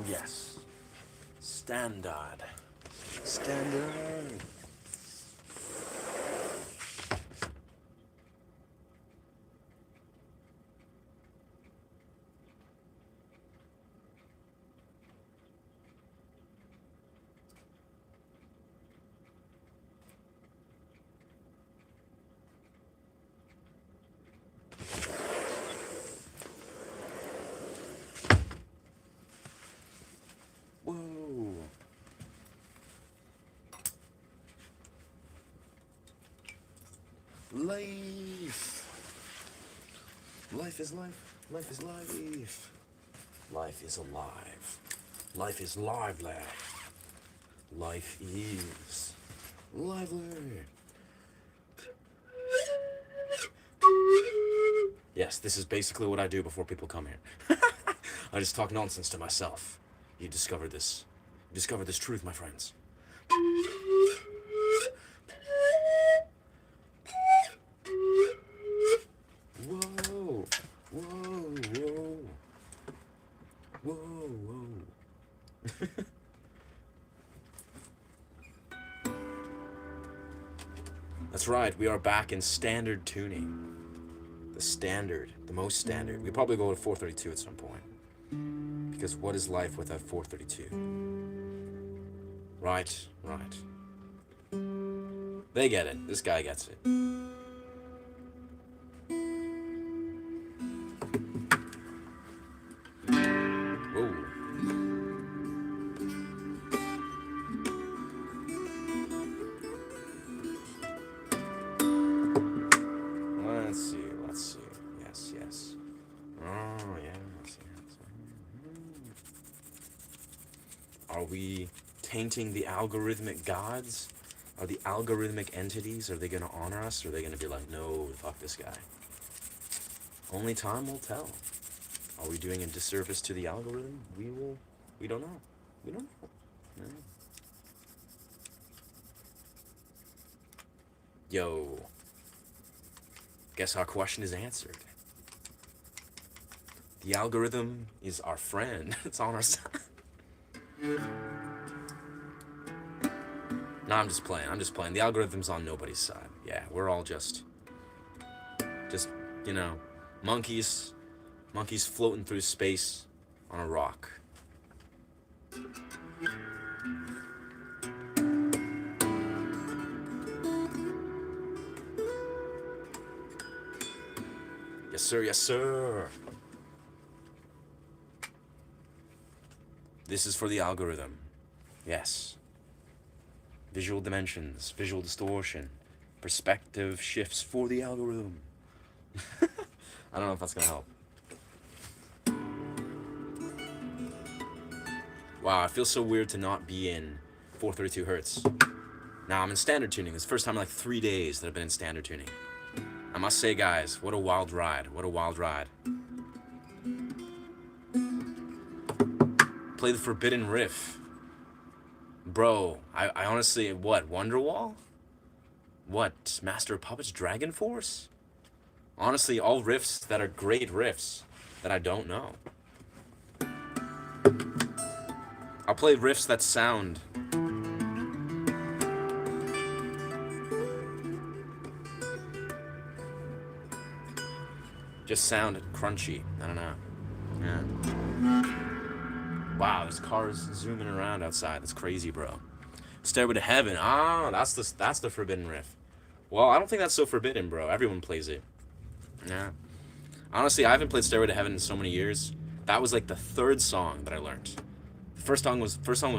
Yes. Standard. Standard. Whoa. Life. Life is life. Life is life. Life is alive. Life is lively. Life is lively. Yes, this is basically what I do before people come here. I just talk nonsense to myself. You discovered this. You discovered this truth, my friends. Whoa. Whoa, whoa. Whoa, whoa. That's right, we are back in standard tuning. The standard, the most standard. We probably go to 432 at some point. Because what is life without 432? Right, right. They get it. This guy gets it. Whoa. Let's see. Yes, yes. Oh, yes. Are we tainting the algorithmic gods? Are the algorithmic entities, are they going to honor us? Or are they going to be like, no, fuck this guy? Only time will tell. Are we doing a disservice to the algorithm? We don't know. We don't know. No. Yo. Guess our question is answered. The algorithm is our friend. It's on our side. No, I'm just playing. The algorithm's on nobody's side. Yeah, we're all just, you know, monkeys floating through space on a rock. Yes, sir, yes, sir. This is for the algorithm. Yes. Visual dimensions, visual distortion, perspective shifts for the algorithm. I don't know if that's gonna help. Wow, I feel so weird to not be in 432 hertz. Now I'm in standard tuning. It's the first time in like 3 days that I've been in standard tuning. I must say, guys, what a wild ride. What a wild ride. Play the forbidden riff. Bro, I honestly, what, Wonderwall? What, Master of Puppets Dragon Force? Honestly, all riffs that are great riffs that I don't know. I'll play riffs that sound just sound crunchy. I don't know. Yeah. Wow, there's cars zooming around outside. That's crazy, bro. Stairway to Heaven. Ah, that's the forbidden riff. Well, I don't think that's so forbidden, bro. Everyone plays it. Yeah. Honestly, I haven't played Stairway to Heaven in so many years. That was like the third song that I learned. The first song was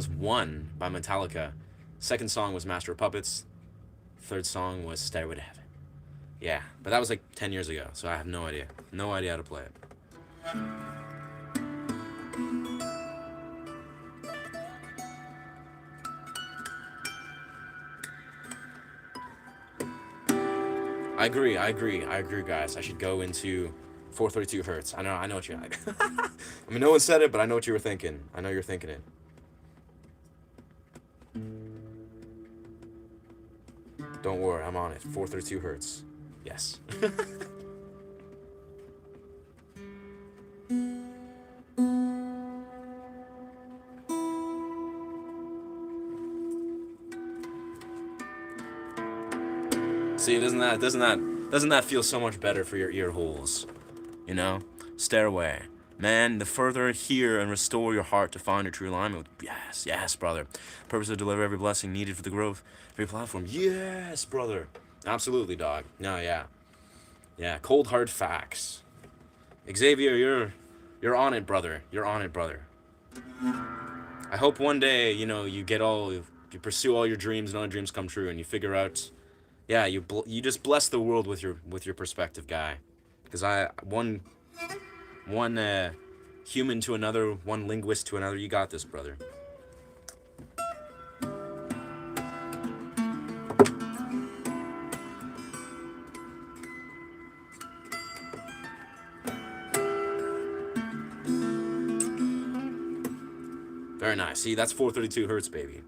One by Metallica. Second song was Master of Puppets. Third song was Stairway to Heaven. Yeah, but that was like 10 years ago, so I have no idea. No idea how to play it. I agree, guys. I should go into 432 hertz. I know what you're like. I mean, no one said it, but I know what you were thinking. I know you're thinking it. Don't worry, I'm on it. 432 hertz. Yes. See, doesn't that feel so much better for your ear holes? You know? Stairway. Man, the further hear and restore your heart to find your true alignment. Yes, yes, brother. Purpose to deliver every blessing needed for the growth of every platform. Yes, brother. Absolutely, dog. No, yeah. Yeah, cold hard facts. Xavier, you're on it, brother. You're on it, brother. I hope one day, you get you pursue all your dreams and all your dreams come true and you figure out, yeah, you just bless the world with your perspective, guy. Because one human to another, one linguist to another, you got this, brother. Very nice. See, that's 432 hertz, baby.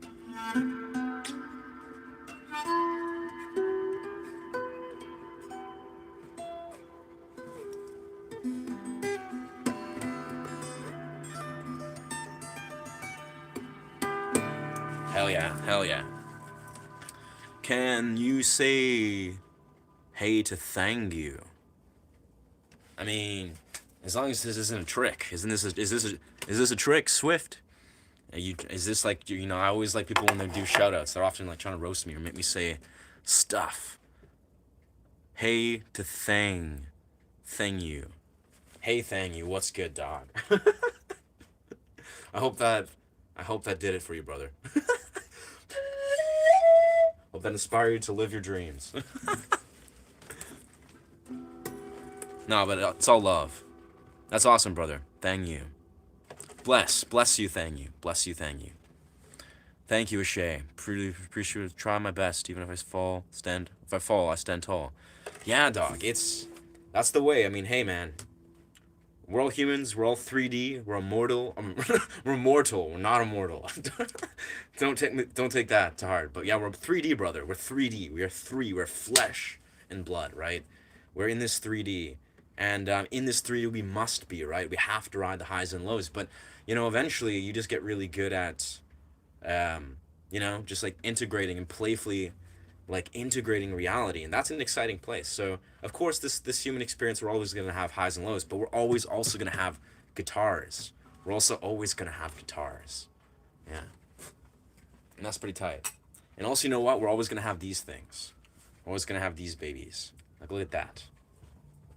Hell yeah, hell yeah. Can you say hey to thank you? I mean, as long as this isn't a trick, is this a trick, Swift? Is this like, I always like people when they do shoutouts, they're often like trying to roast me or make me say stuff. Hey to thang you. Hey thang you, what's good, dog? I hope that did it for you, brother. Hope that inspired you to live your dreams. No, but it's all love. That's awesome, brother. Thank you. Bless you, thank you. Bless you, thank you. Thank you, Ashay. Really appreciate it. Try my best, even if I fall, I stand tall. Yeah, dog. That's the way. I mean, hey, man. We're all humans. We're all 3D. We're immortal. We're mortal. We're not immortal. Don't take that to heart. But yeah, we're 3D, brother. We're 3D. We are three. We're flesh and blood, right? We're in this 3D. And in this 3D, we must be, right? We have to ride the highs and lows. But, eventually you just get really good at, just like integrating and playfully like integrating reality, and that's an exciting place. So of course this human experience, we're always going to have highs and lows, but we're always also going to have guitars. We're also always going to have guitars. Yeah, and that's pretty tight. And also, you know what, we're always going to have these things. We're always going to have these babies. Like, look at that.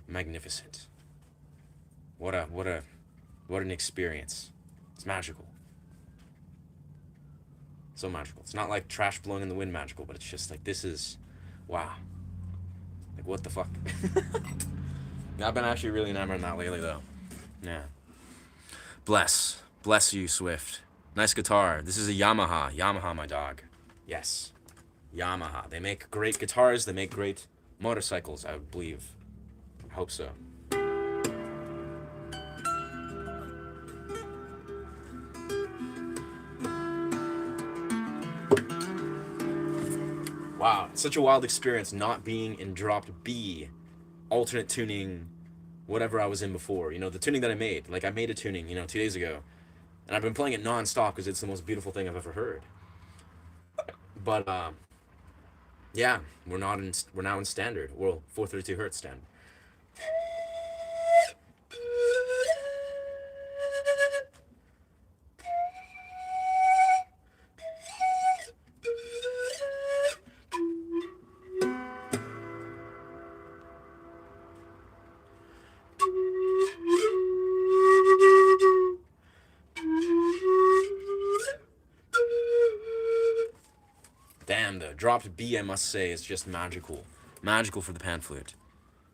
Magnificent. What an experience. It's magical. So magical. It's not like trash blowing in the wind magical, but it's just like, this is, wow. Like, what the fuck? I've been actually really enamored in that lately, though. Yeah. Bless you, Swift. Nice guitar. This is a Yamaha, my dog. Yes. Yamaha. They make great guitars. They make great motorcycles, I would believe. I hope so. Wow, such a wild experience not being in dropped B, alternate tuning, whatever I was in before. The tuning that I made. Like, I made a tuning, 2 days ago. And I've been playing it non-stop because it's the most beautiful thing I've ever heard. But, yeah, we're now in standard. Well, 432 hertz standard. Damn, the dropped B, I must say, is just magical. Magical for the pan flute.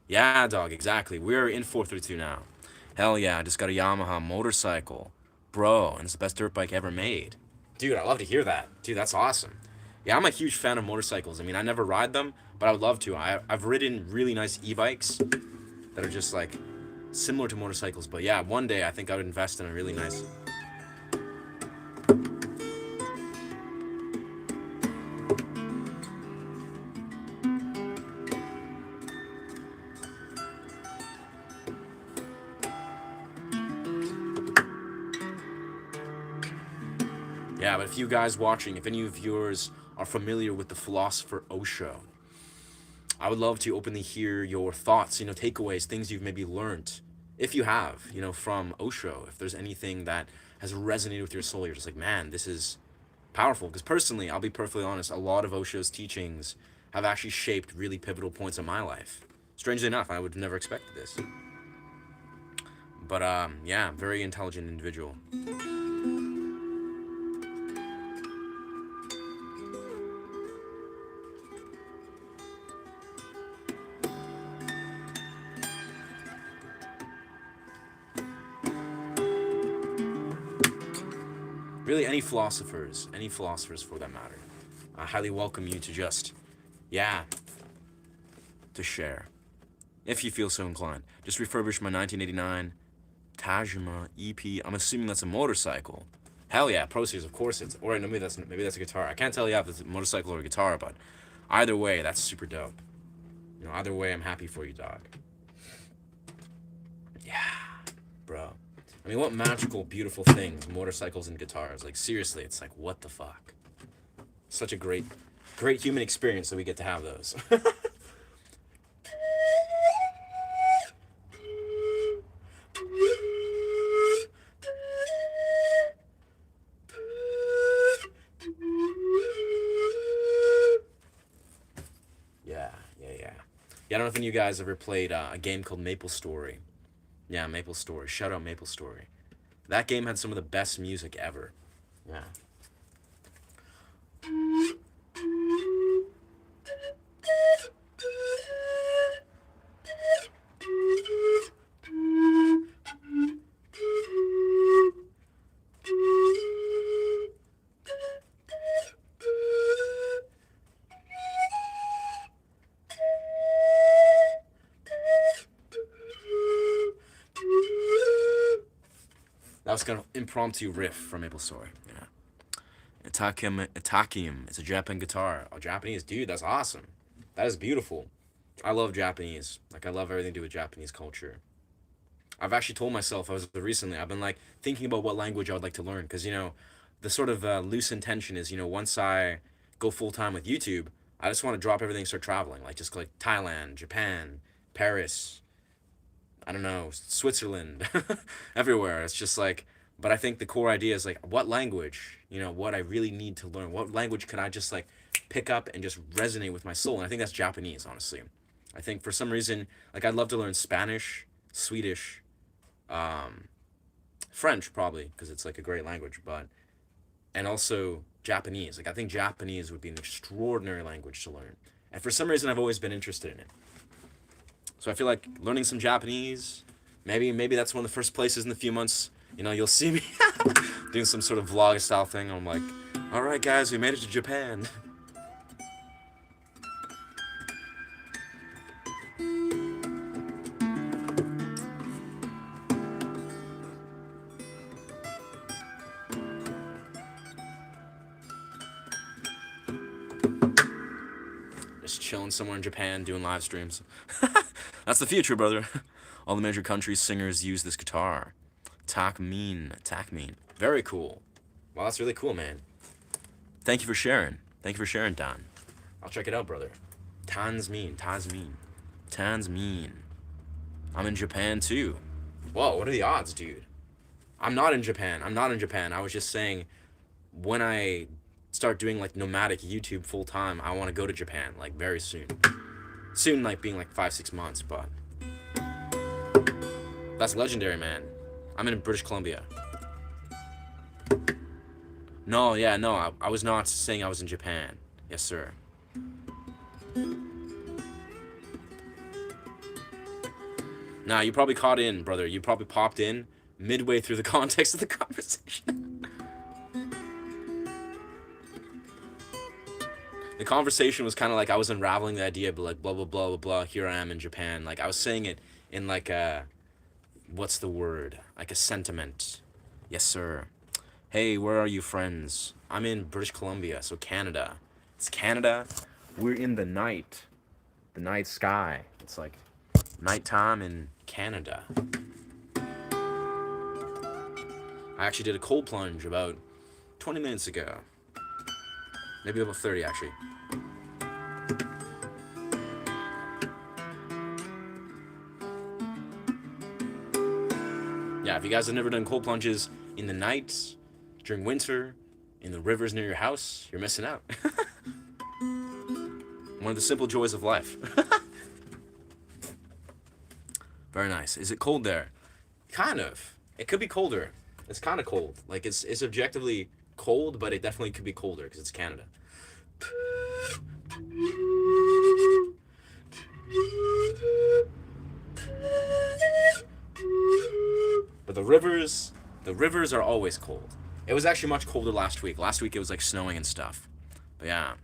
Yeah, dog, exactly. We're in 432 now. Hell yeah, I just got a Yamaha motorcycle. Bro, and it's the best dirt bike ever made. Dude, I love to hear that. Dude, that's awesome. Yeah, I'm a huge fan of motorcycles. I mean, I never ride them, but I would love to. I've ridden really nice e-bikes that are just, like, similar to motorcycles. But yeah, one day I think I would invest in a really nice... Yeah, but if you guys watching, if any of yours are familiar with the philosopher Osho, I would love to openly hear your thoughts, takeaways, things you've maybe learned, if you have, from Osho. If there's anything that has resonated with your soul, you're just like, man, this is powerful. Because personally, I'll be perfectly honest, a lot of Osho's teachings have actually shaped really pivotal points in my life. Strangely enough, I would have never expected this. But yeah, very intelligent individual. Really, any philosophers for that matter. I highly welcome you to just, yeah, to share, if you feel so inclined. Just refurbished my 1989 Tajima EP. I'm assuming that's a motorcycle. Hell yeah, proceeds, of course it's. Or maybe that's a guitar. I can't tell you if it's a motorcycle or a guitar, but either way, that's super dope. Either way, I'm happy for you, dog. Yeah, bro. I mean, what magical, beautiful things, motorcycles and guitars. Like, seriously, it's like, what the fuck? Such a great human experience that we get to have those. Yeah, I don't know if any of you guys ever played a game called Maple Story. Yeah, Maple Story. Shout out Maple Story. That game had some of the best music ever. Yeah. That was kind of impromptu riff from Maple Story. Yeah. Itakium. It's a Japan guitar. Oh, Japanese, dude, that's awesome. That is beautiful. I love Japanese. Like, I love everything to do with Japanese culture. I've actually told myself, I've been like thinking about what language I would like to learn. Because, the sort of loose intention is, once I go full time with YouTube, I just want to drop everything and start traveling. Like, just like Thailand, Japan, Paris, I don't know, Switzerland, everywhere. It's just like, but I think the core idea is like, what language, what I really need to learn. What language can I just like pick up and just resonate with my soul? And I think that's Japanese, honestly. I think for some reason, like, I'd love to learn Spanish, Swedish, French probably, because it's like a great language, and also Japanese. Like, I think Japanese would be an extraordinary language to learn. And for some reason, I've always been interested in it. So I feel like learning some Japanese, maybe that's one of the first places in a few months, you'll see me doing some sort of vlog style thing. I'm like, all right, guys, we made it to Japan. Just chilling somewhere in Japan, doing live streams. That's the future, brother. All the major countries' singers use this guitar. Takmean. Very cool. Wow, that's really cool, man. Thank you for sharing, Dan. I'll check it out, brother. Tansmean. I'm in Japan, too. Whoa, what are the odds, dude? I'm not in Japan. I was just saying, when I start doing, like, nomadic YouTube full-time, I want to go to Japan, like, very soon. Soon, like, being, like, 5-6 months, but... That's legendary, man. I'm in British Columbia. No, I was not saying I was in Japan. Yes, sir. Nah, you probably caught in, brother. You probably popped in midway through the context of the conversation. The conversation was kind of like I was unraveling the idea, but like, blah, blah, blah, blah, blah, here I am in Japan. Like, I was saying it in like a... What's the word? Like a sentiment. Yes, sir. Hey, where are you, friends? I'm in British Columbia, so Canada. It's Canada. We're in the night sky. It's like nighttime in Canada. I actually did a cold plunge about 20 minutes ago. Maybe about 30, actually. if you guys have never done cold plunges in the night, during winter, in the rivers near your house, you're missing out. One of the simple joys of life. Very nice. Is it cold there? Kind of. It could be colder. It's kind of cold. Like, it's objectively cold, but it definitely could be colder because it's Canada. But the rivers are always cold. It was actually much colder last week. Last week it was like snowing and stuff. But yeah.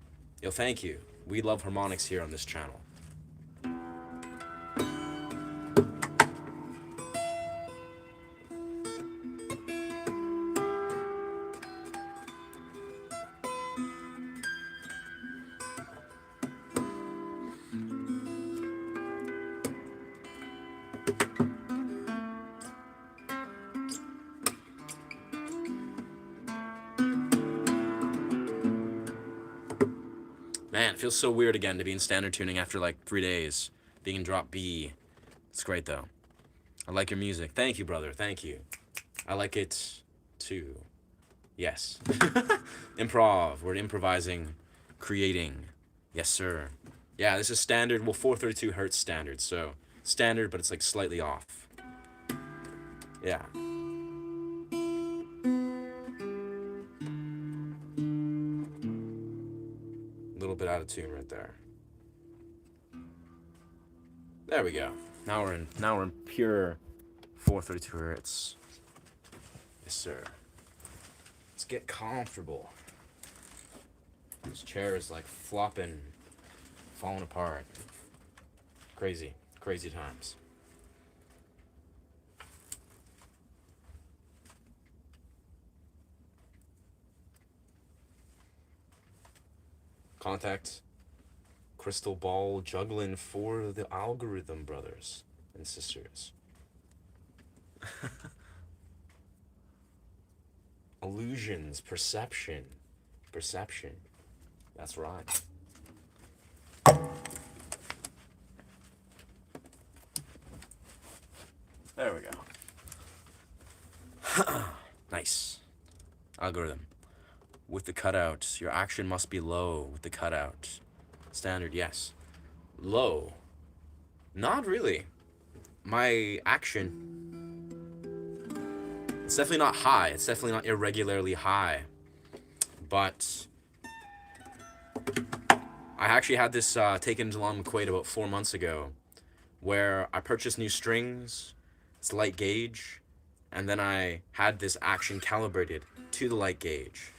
Yo, thank you. We love harmonics here on this channel. Man, it feels so weird again to be in standard tuning after like 3 days. Being in drop B. It's great though. I like your music. Thank you, brother. Thank you. I like it too. Yes. Improv. We're improvising, creating. Yes, sir. Yeah, this is standard. Well, 432 hertz standard. So standard, but it's like slightly off. Yeah. Little bit out of tune right there. There we go. Now we're in pure 432 hertz. Yes, sir. Let's get comfortable. This chair is like flopping, falling apart. Crazy times. Contact crystal ball juggling for the algorithm, brothers and sisters. Illusions, perception. That's right. There we go. Nice. Algorithm. With the cutout, your action must be low with the cutout. Standard, yes. Low. Not really. My action, it's definitely not high. It's definitely not irregularly high. But I actually had this taken to Lon McQuaid about 4 months ago, where I purchased new strings, it's light gauge, and then I had this action calibrated to the light gauge.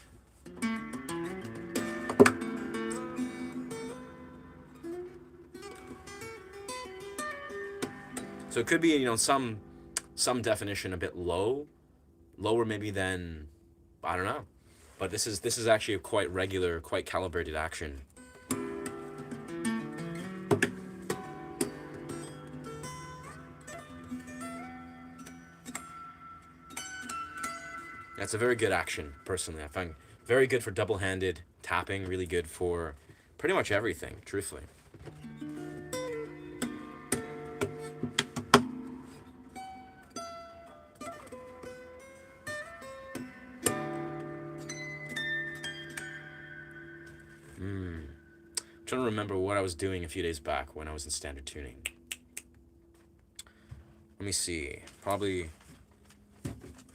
So it could be, some definition a bit lower maybe than, I don't know. But this is actually a quite regular, quite calibrated action. That's a very good action, personally. I find very good for double-handed tapping, really good for pretty much everything, truthfully. I'm trying to remember what I was doing a few days back when I was in standard tuning. Let me see. Probably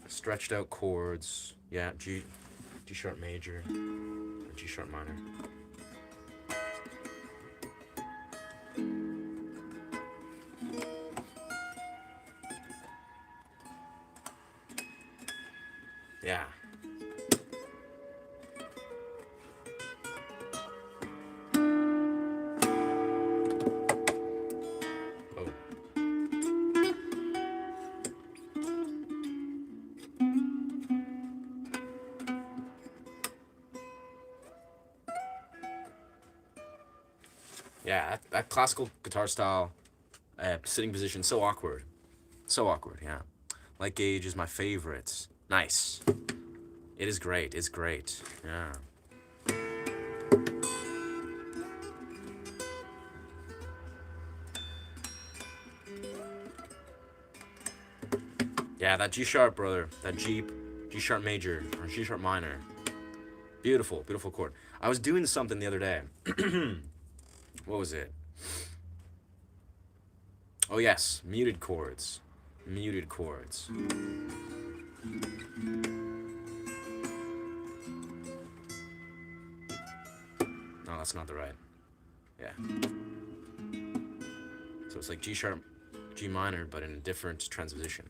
stretched out chords. Yeah, G sharp major, or G sharp minor. Yeah. Yeah, that classical guitar style, sitting position, so awkward. So awkward, yeah. Light gauge is my favorite. Nice. It is great, it's great, yeah. Yeah, that G sharp, brother. That G sharp major or G sharp minor. Beautiful, beautiful chord. I was doing something the other day. What was it? Oh yes, muted chords. Muted chords. No, that's not the right. Yeah. So it's like G sharp, G minor, but in a different transposition.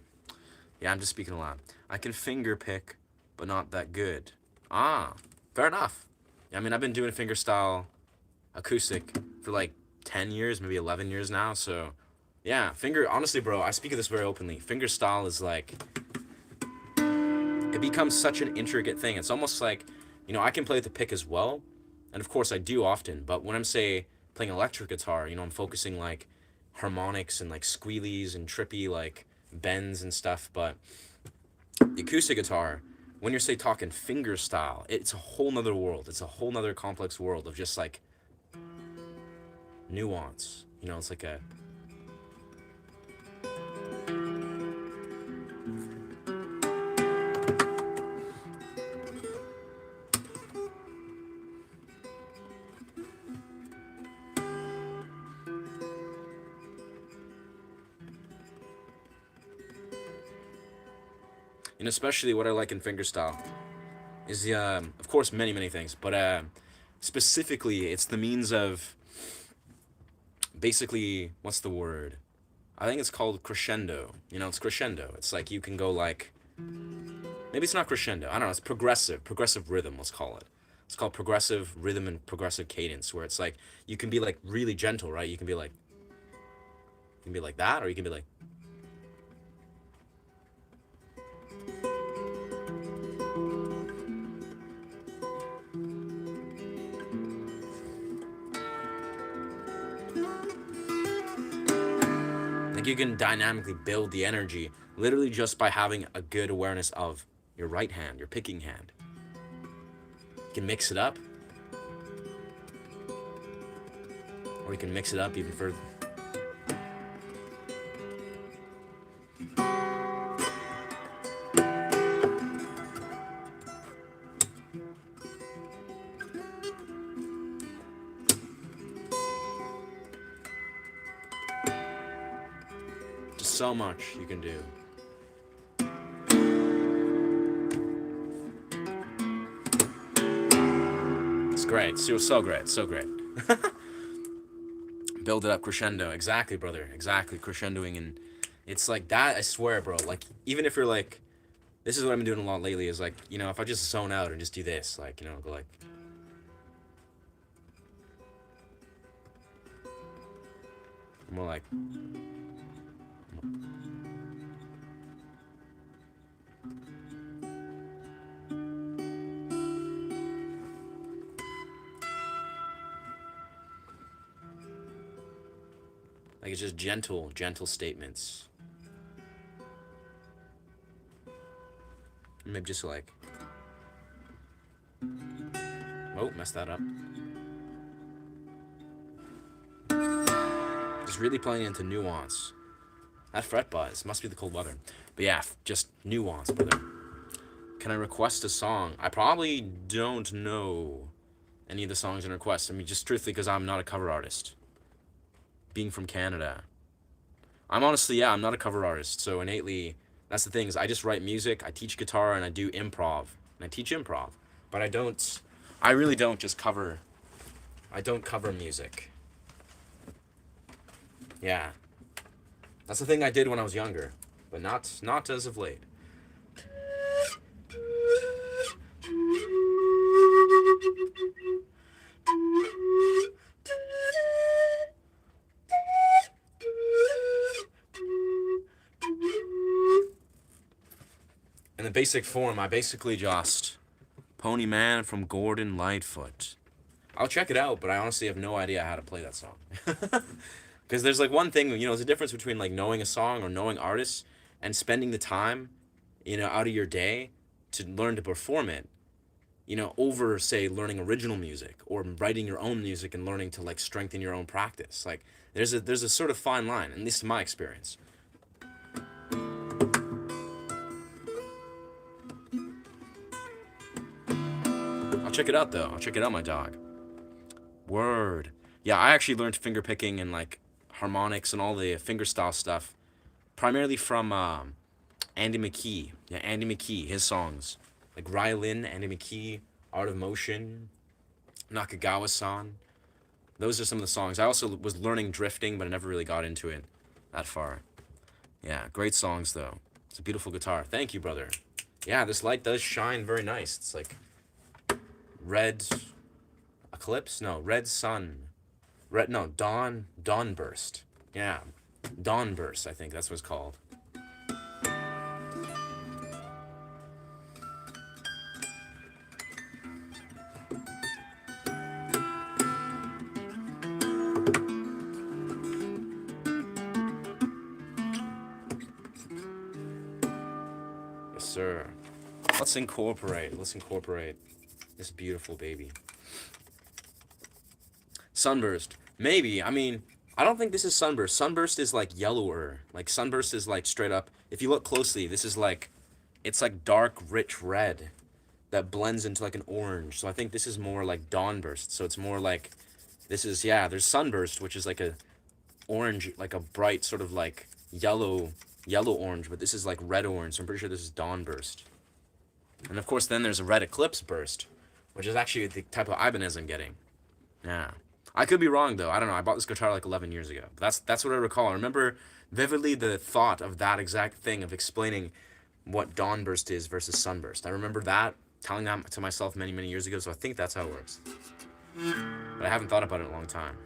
Yeah, I'm just speaking aloud. I can finger pick, but not that good. Ah, fair enough. Yeah, I mean, I've been doing fingerstyle acoustic for like 10 years, maybe 11 years now. So, yeah, honestly, bro, I speak of this very openly. Fingerstyle is like, it becomes such an intricate thing. It's almost like, I can play with the pick as well. And of course, I do often. But when I'm, say, playing electric guitar, I'm focusing like harmonics and like squealies and trippy like bends and stuff. But the acoustic guitar, when you're, say, talking finger style, it's a whole nother world. It's a whole nother complex world of just like nuance. It's like a and especially what I like in fingerstyle is the of course many things, but specifically it's the means of basically, what's the word? I think it's called crescendo. It's crescendo. It's like you can go like, maybe it's not crescendo. I don't know. It's progressive rhythm. Let's call it. It's called progressive rhythm and progressive cadence, where it's like you can be like really gentle, right? You can be like that, or you can be like. Like you can dynamically build the energy literally just by having a good awareness of your right hand, your picking hand. You can mix it up, or you can mix it up even further. Just so much you can do. It's great. So great. So great. Build it up, crescendo. Exactly, brother. Exactly. Crescendoing. And it's like that, I swear, bro. Like, even if you're like, this is what I've been doing a lot lately, is like, if I just zone out and just do this, like, go like. More like. Like, it's just gentle statements. Maybe just like. Oh, messed that up. Just really playing into nuance. That fret buzz must be the cold weather. But yeah, just nuance, brother. Can I request a song? I probably don't know any of the songs in request. I mean, just truthfully, because I'm not a cover artist. Being from Canada. I'm honestly, I'm not a cover artist. So innately, that's the thing, is I just write music, I teach guitar, and I do improv. And I teach improv. But I really don't just cover. I don't cover music. Yeah. That's the thing I did when I was younger. But not as of late. In the basic form, I basically just Pony Man from Gordon Lightfoot. I'll check it out, but I honestly have no idea how to play that song. Because there's like one thing, there's a difference between like knowing a song or knowing artists and spending the time, out of your day to learn to perform it, over, say, learning original music or writing your own music and learning to like strengthen your own practice. Like there's a sort of fine line, at least in my experience. check it out though. I'll check it out, my dog. Word. Yeah, I actually learned finger picking and like harmonics and all the fingerstyle stuff primarily from Andy McKee. Yeah, Andy McKee, his songs. Like Rylin, Andy McKee, Art of Motion, Nakagawa-san. Those are some of the songs. I also was learning drifting, but I never really got into it that far. Yeah, great songs though. It's a beautiful guitar. Thank you, brother. Yeah, this light does shine very nice. It's like red eclipse? No, red sun. Dawn burst. Yeah, dawn burst, I think that's what it's called. Yes, sir. Let's incorporate this beautiful baby. Sunburst. Maybe. I mean, I don't think this is sunburst. Sunburst is like yellower. Like sunburst is like straight up. If you look closely, this is like, it's like dark, rich red that blends into like an orange. So I think this is more like dawnburst. So it's more like, this is, yeah, there's sunburst, which is like a orange, like a bright sort of like yellow orange, but this is like red orange. So I'm pretty sure this is dawnburst. And of course, then there's a red eclipse burst, which is actually the type of Ibanez I'm getting. Yeah. I could be wrong, though. I don't know. I bought this guitar like 11 years ago. That's what I recall. I remember vividly the thought of that exact thing of explaining what dawnburst is versus sunburst. I remember that, telling that to myself many, many years ago, so I think that's how it works. But I haven't thought about it in a long time.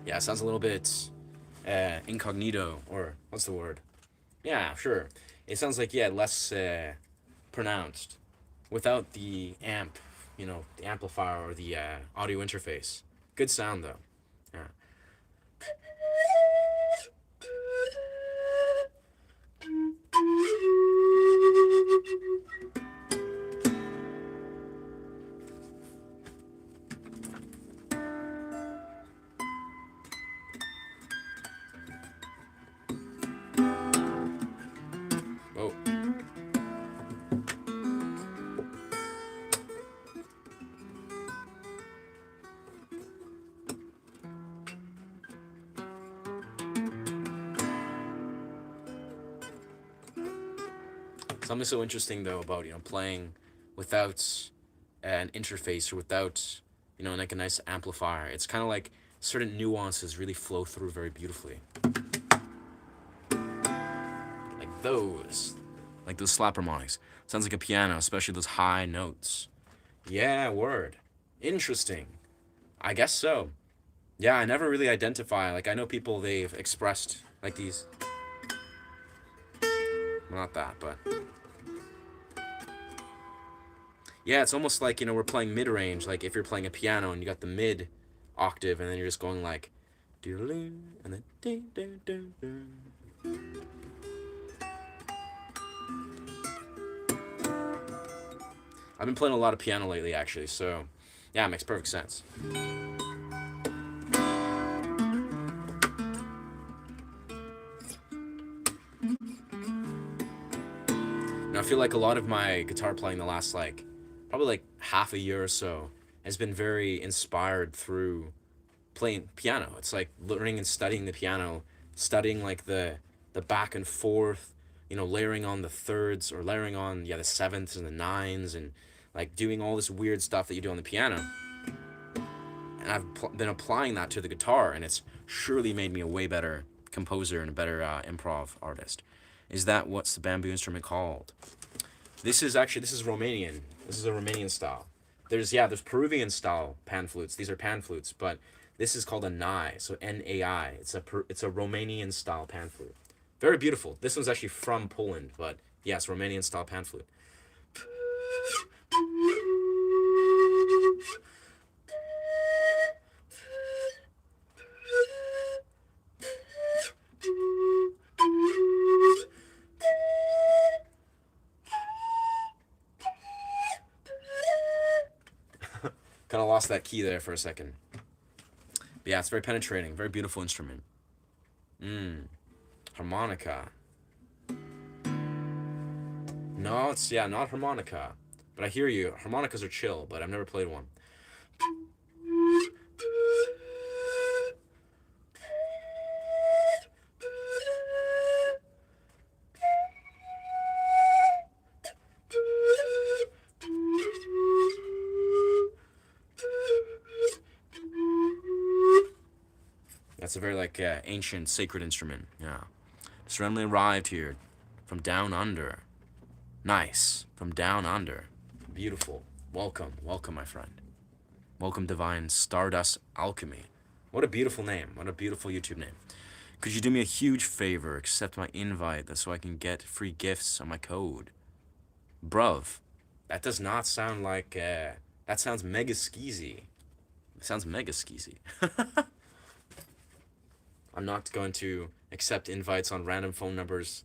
Yeah, it sounds a little bit incognito, or what's the word? Yeah, sure. It sounds like, yeah, less pronounced without the amp, the amplifier or the audio interface. Good sound, though. Yeah. Oh. Something so interesting though about playing without an interface or without like a nice amplifier. It's kind of like certain nuances really flow through very beautifully. Like those slap harmonics. Sounds like a piano, especially those high notes. Yeah, word. Interesting. I guess so. Yeah, I never really identify. Like I know people they've expressed like these. Well, not that, but. Yeah, it's almost like, we're playing mid-range, like if you're playing a piano and you got the mid octave and then you're just going like, and then, I've been playing a lot of piano lately, actually, so yeah, it makes perfect sense. And I feel like a lot of my guitar playing the last, like, probably like half a year or so has been very inspired through playing piano. It's like learning and studying the piano, studying like the back and forth, layering on the thirds or layering on the sevenths and the nines and like doing all this weird stuff that you do on the piano. And I've been applying that to the guitar, and it's surely made me a way better composer and a better improv artist. Is that what's the bamboo instrument called? This is Romanian. This is a Romanian style. There's Peruvian style pan flutes. These are pan flutes, but this is called a nai, so Nai. It's a Romanian style pan flute. Very beautiful. This one's actually from Poland, but yes, Romanian style pan flute. Kind of lost that key there for a second. But yeah, it's very penetrating, very beautiful instrument. Harmonica. No, it's not harmonica. But I hear you. Harmonicas are chill, but I've never played one. That's a very ancient sacred instrument. Yeah. Just randomly arrived here from down under. Nice. From down under. Beautiful. Welcome. Welcome, my friend. Welcome, Divine Stardust Alchemy. What a beautiful name. What a beautiful YouTube name. Could you do me a huge favor? Accept my invite so I can get free gifts on my code. Bruv. That does not sound like... that sounds mega skeezy. It sounds mega skeezy. I'm not going to accept invites on random phone numbers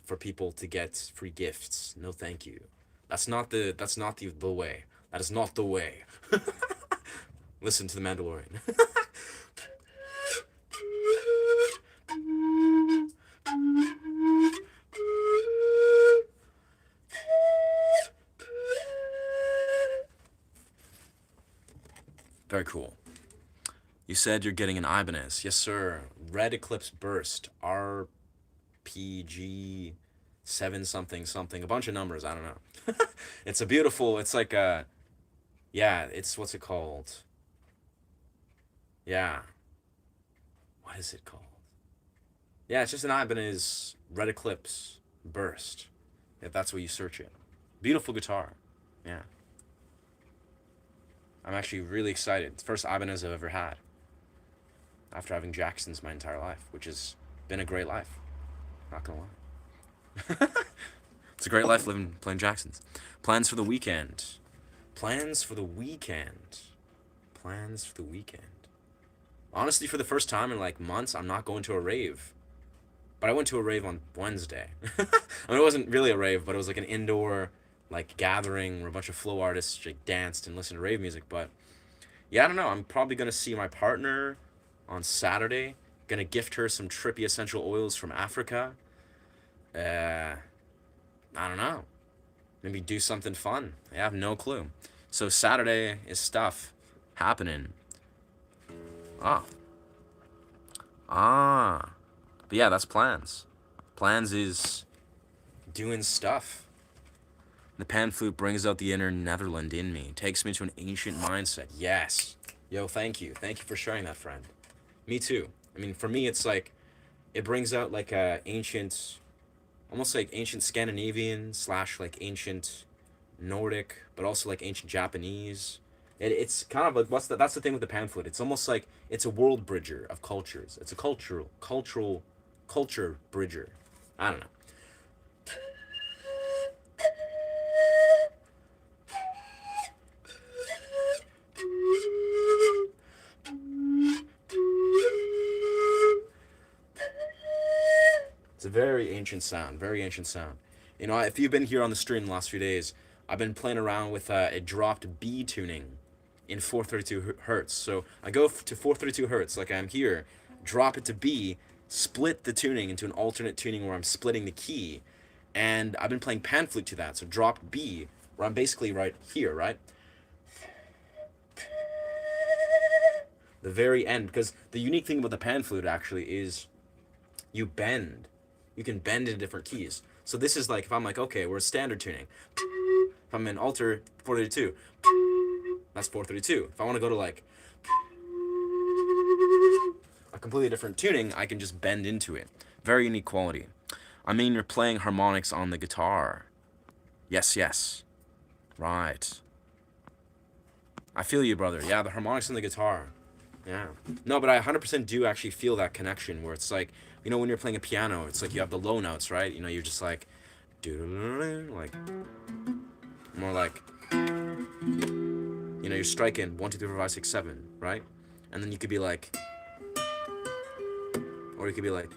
for people to get free gifts. No, thank you. That's not the way. That is not the way. Listen to the Mandalorian. Very cool. You said you're getting an Ibanez. Yes, sir. Red Eclipse Burst. RPG 7 something something. A bunch of numbers. I don't know. It's a beautiful... It's like a... Yeah, it's... What's it called? Yeah. What is it called? Yeah, it's just an Ibanez Red Eclipse Burst. If that's where you search it. Beautiful guitar. Yeah. I'm actually really excited. It's the first Ibanez I've ever had. After having Jacksons my entire life, which has been a great life. Not gonna lie. It's a great life playing Jacksons. Plans for the weekend. Plans for the weekend. Plans for the weekend. Honestly, for the first time in months, I'm not going to a rave. But I went to a rave on Wednesday. I mean, it wasn't really a rave, but it was an indoor gathering where a bunch of flow artists danced and listened to rave music. But yeah, I don't know. I'm probably gonna see my partner on Saturday. Gonna gift her some trippy essential oils from Africa. I don't know. Maybe do something fun. I have no clue. So Saturday is stuff happening. But yeah, that's plans. Plans is doing stuff. The pan flute brings out the inner Netherland in me. Takes me to an ancient mindset. Yes. Yo, thank you. Thank you for sharing that, friend. Me too. I mean, for me, it's it brings out a ancient, almost ancient Scandinavian / ancient Nordic, but also ancient Japanese. It's kind of that's the thing with the pan flute. It's almost it's a world bridger of cultures. It's a culture bridger. I don't know. ancient sound. Very ancient sound. You know, if you've been here on the stream the last few days, I've been playing around with a dropped B tuning in 432 hertz. So I go to 432 hertz like I'm here, drop it to B, split the tuning into an alternate tuning where I'm splitting the key, and I've been playing pan flute to that. So drop B, where I'm basically right here, right? The very end, because the unique thing about the pan flute actually is you bend. You can bend into different keys. So this is like, if I'm like, okay, we're standard tuning. If I'm in alter 432, that's 432. If I want to go to like a completely different tuning, I can just bend into it. Very unique quality. I mean, you're playing harmonics on the guitar. Yes, yes. Right. I feel you, brother. Yeah, the harmonics on the guitar. Yeah. No, but I 100% do actually feel that connection where it's like, you know, when you're playing a piano, it's like you have the low notes, right? You know, you're just like, like, more like, you know, you're striking 1, 2, 3, 4, 5, 6, 7, right? And then you could be like, or you could be like,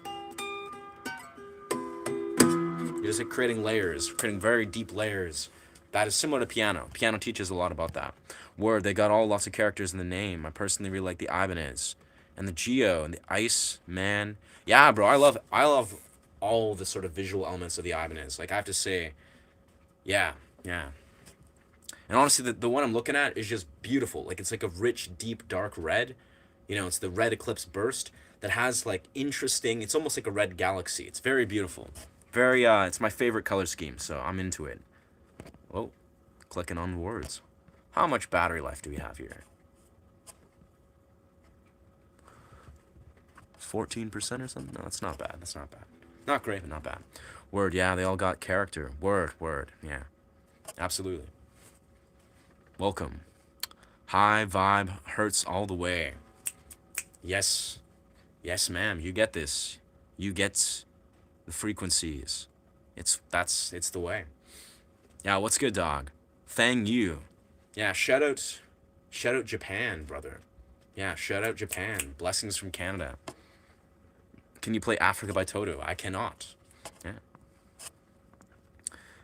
you're just like creating layers, creating very deep layers. That is similar to piano. Piano teaches a lot about that. Word, they got all lots of characters in the name. I personally really like the Ibanez and the Geo and the Ice Man. Yeah, bro, I love all the sort of visual elements of the Ibanez. Like I have to say, yeah. And honestly, the one I'm looking at is just beautiful. Like it's like a rich, deep, dark red. You know, it's the red eclipse burst that has like interesting. It's almost like a red galaxy. It's very beautiful. Very. It's my favorite color scheme, so I'm into it. Oh, clicking on words. How much battery life do we have here? 14% or something? No, that's not bad. That's not bad. Not great, but not bad. Word, yeah, they all got character. Word, yeah. Absolutely. Welcome. High vibe, hertz all the way. Yes. Yes, ma'am, you get this. You get the frequencies. It's the way. Yeah, what's good, dog? Thank you. Yeah, shout out Japan, brother. Yeah, shout out Japan. Blessings from Canada. Can you play Africa by Toto? I cannot. Yeah.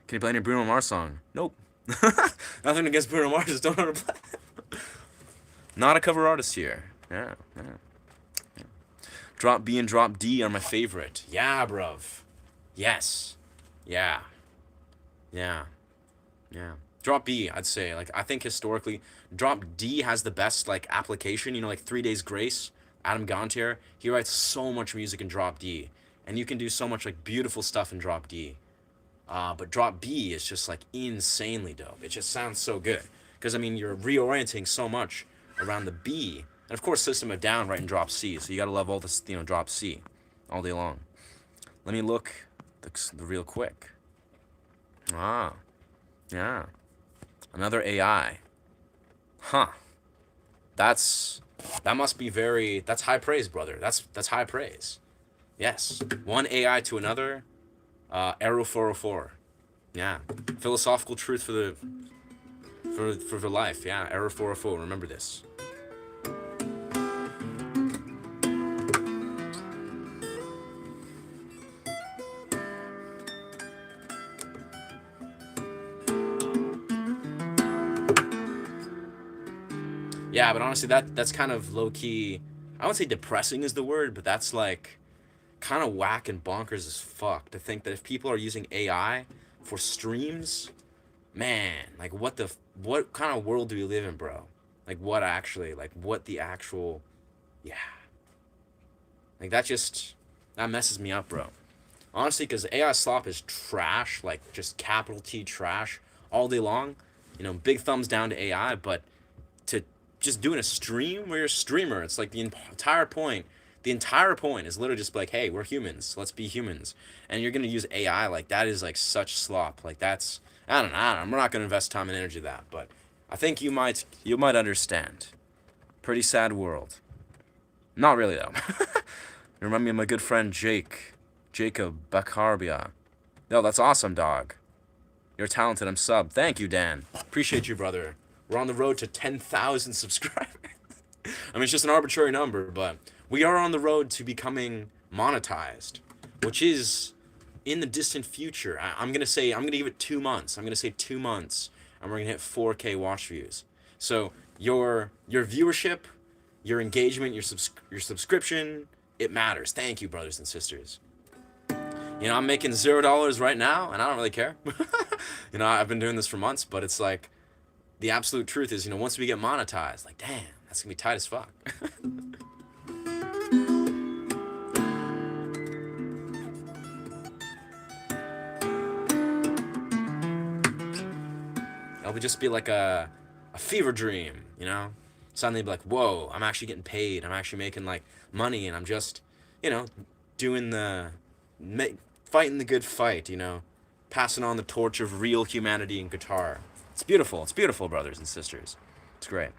Can you play any Bruno Mars song? Nope. Nothing against Bruno Mars, just don't know how to play. Not a cover artist here. Yeah. Drop B and Drop D are my favorite. Yeah, bruv. Yes. Yeah. Drop B, I'd say. Like, I think historically, Drop D has the best, like, application. You know, like 3 Days Grace, Adam Gontier, he writes so much music in Drop D. And you can do so much, like, beautiful stuff in Drop D. But Drop B is just, like, insanely dope. It just sounds so good. Because, I mean, you're reorienting so much around the B. And, of course, System of Down right in Drop C. So you gotta love all this, you know, Drop C all day long. Let me look the real quick. Yeah. Another AI. Huh. That must be that's high praise, brother. That's high praise. Yes. One AI to another. Arrow 404. Yeah. Philosophical truth for life. Yeah. Arrow 404. Remember this. Yeah, but honestly, that's kind of low-key, I wouldn't say depressing is the word, but that's like kind of whack and bonkers as fuck to think that if people are using AI for streams, man, like what kind of world do we live in, bro? Like what the actual, yeah. Like that messes me up, bro. Honestly, because AI slop is trash, like just capital T trash all day long. You know, big thumbs down to AI, but to just doing a stream where you're a streamer, it's like the entire point is literally just like, hey, we're humans, let's be humans, and you're gonna use AI, like that is like such slop. Like that's I don't know, I'm not gonna invest time and energy in that, but I think you might understand. Pretty sad world. Not really though. You remind me of my good friend Jacob Bakarbia. No, that's awesome, dog. You're talented. I'm sub. Thank you, Dan. Appreciate you, brother. We're on the road to 10,000 subscribers. I mean, it's just an arbitrary number, but we are on the road to becoming monetized, which is in the distant future, I'm gonna give it 2 months. I'm gonna say 2 months, and we're gonna hit 4K watch views. So your viewership, your engagement, your subscription, it matters. Thank you, brothers and sisters. I'm making $0 right now, and I don't really care. I've been doing this for months, but it's like the absolute truth is, once we get monetized, like, damn, that's gonna be tight as fuck. It'll just be like a fever dream. Suddenly be like, whoa, I'm actually getting paid. I'm actually making like money, and I'm just, doing fighting the good fight. Passing on the torch of real humanity in guitar. It's beautiful. It's beautiful, brothers and sisters. It's great.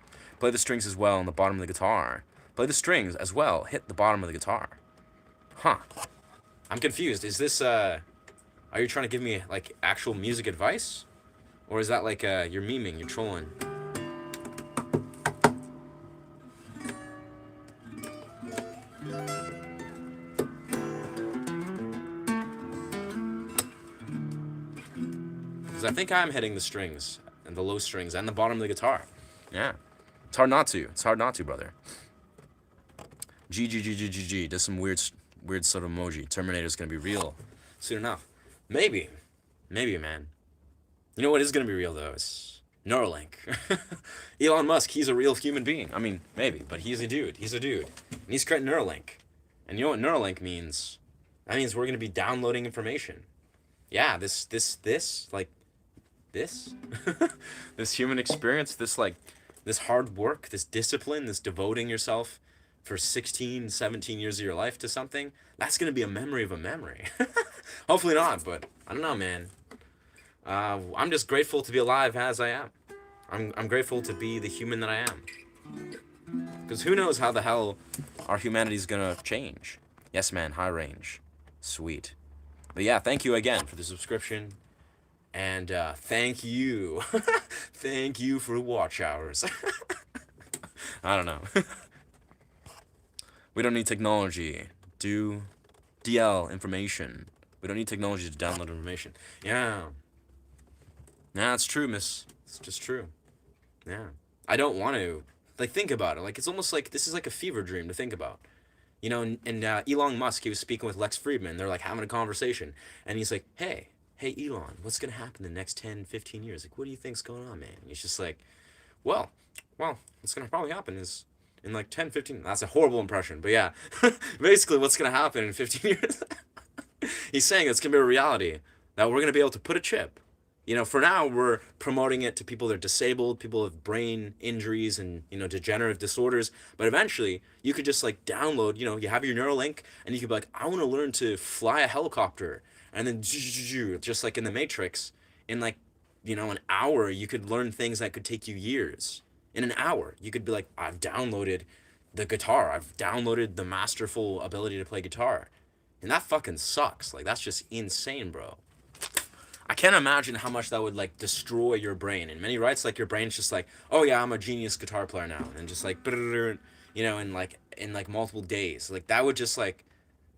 Play the strings as well on the bottom of the guitar. Play the strings as well. Hit the bottom of the guitar. Huh. I'm confused. Is this, are you trying to give me, like, actual music advice? Or is that, like, you're memeing, you're trolling? Because I think I'm hitting the strings, and the low strings, and the bottom of the guitar. Yeah. It's hard not to. It's hard not to, brother. G. Does some weird sort of emoji. Terminator's gonna be real soon enough. Maybe, man. You know what is gonna be real though? It's Neuralink. Elon Musk. He's a real human being. I mean, maybe, but he's a dude. And he's creating Neuralink. And you know what Neuralink means? That means we're gonna be downloading information. Yeah, this this human experience, this hard work, this discipline, this devoting yourself for 16, 17 years of your life to something, that's going to be a memory of a memory. Hopefully not, but I don't know, man. I'm just grateful to be alive as I am. I'm grateful to be the human that I am. Because who knows how the hell our humanity's going to change. Yes, man, high range. Sweet. But yeah, thank you again for the subscription. And thank you. Thank you for watch hours. I don't know. We don't need technology. Do DL information. We don't need technology to download information. Yeah. Nah, it's true, miss. It's just true. Yeah. I don't want to. Like, think about it. Like, it's almost like this is like a fever dream to think about. And Elon Musk, he was speaking with Lex Friedman. They're like having a conversation. And he's like, hey, Elon, what's going to happen in the next 10, 15 years? Like, what do you think's going on, man? And he's just like, well, what's going to probably happen is in like 10, 15, that's a horrible impression, but yeah, basically what's going to happen in 15 years, he's saying it's going to be a reality that we're going to be able to put a chip. For now, we're promoting it to people that are disabled, people with brain injuries and, degenerative disorders. But eventually, you could just, like, download, you have your Neuralink, and you could be like, I want to learn to fly a helicopter. And then, just like in the Matrix, in, like, an hour, you could learn things that could take you years. In an hour, you could be like, I've downloaded the guitar. I've downloaded the masterful ability to play guitar. And that fucking sucks. Like, that's just insane, bro. I can't imagine how much that would, like, destroy your brain. In many rights, like, your brain's just like, oh yeah, I'm a genius guitar player now. And just like, in multiple days. Like, that would just, like,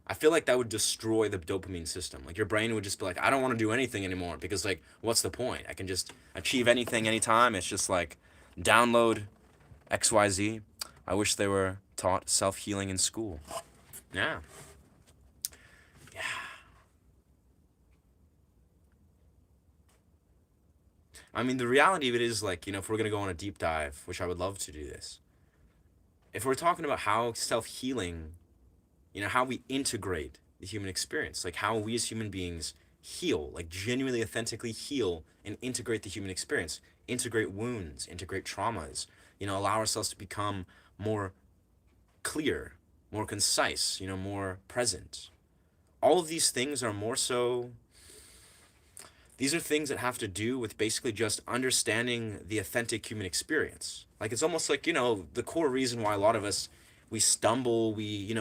I feel like that would destroy the dopamine system. Like, your brain would just be like, I don't want to do anything anymore because, like, what's the point? I can just achieve anything anytime. It's just like, download XYZ. I wish they were taught self-healing in school. Yeah. I mean, the reality of it is, like, if we're going to go on a deep dive, which I would love to do this, if we're talking about how self-healing, how we integrate the human experience, like how we as human beings heal, like genuinely, authentically heal and integrate the human experience, integrate wounds, integrate traumas, allow ourselves to become more clear, more concise, more present. All of these things are more so, these are things that have to do with basically just understanding the authentic human experience. Like, it's almost like, the core reason why a lot of us, we stumble, we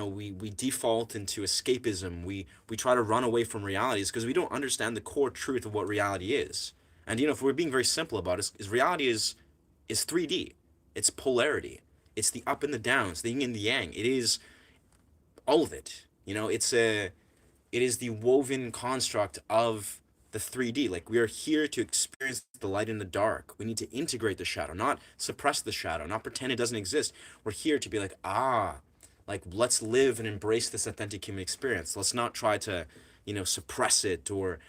default into escapism, we try to run away from reality is because we don't understand the core truth of what reality is. And, if we're being very simple about it, is reality is 3D. It's polarity. It's the up and the down. It's the yin and the yang. It is all of it. it is the woven construct of the 3D. Like, we are here to experience the light in the dark. We need to integrate the shadow, not suppress the shadow, not pretend it doesn't exist. We're here to be like, like, let's live and embrace this authentic human experience. Let's not try to, suppress it, or,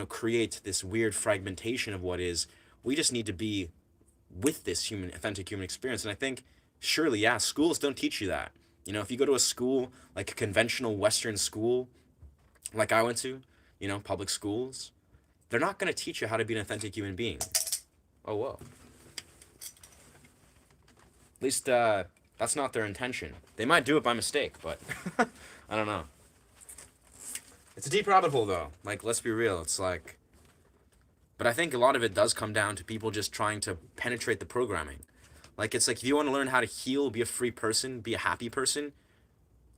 create this weird fragmentation of what is. We just need to be with this authentic human experience. And I think, surely, yeah, schools don't teach you that. If you go to a school, like a conventional Western school, like I went to, public schools, they're not going to teach you how to be an authentic human being. Oh, whoa. At least that's not their intention. They might do it by mistake, but I don't know. It's a deep rabbit hole, though. Like, let's be real. It's like, but I think a lot of it does come down to people just trying to penetrate the programming. Like, it's like, if you want to learn how to heal, be a free person, be a happy person,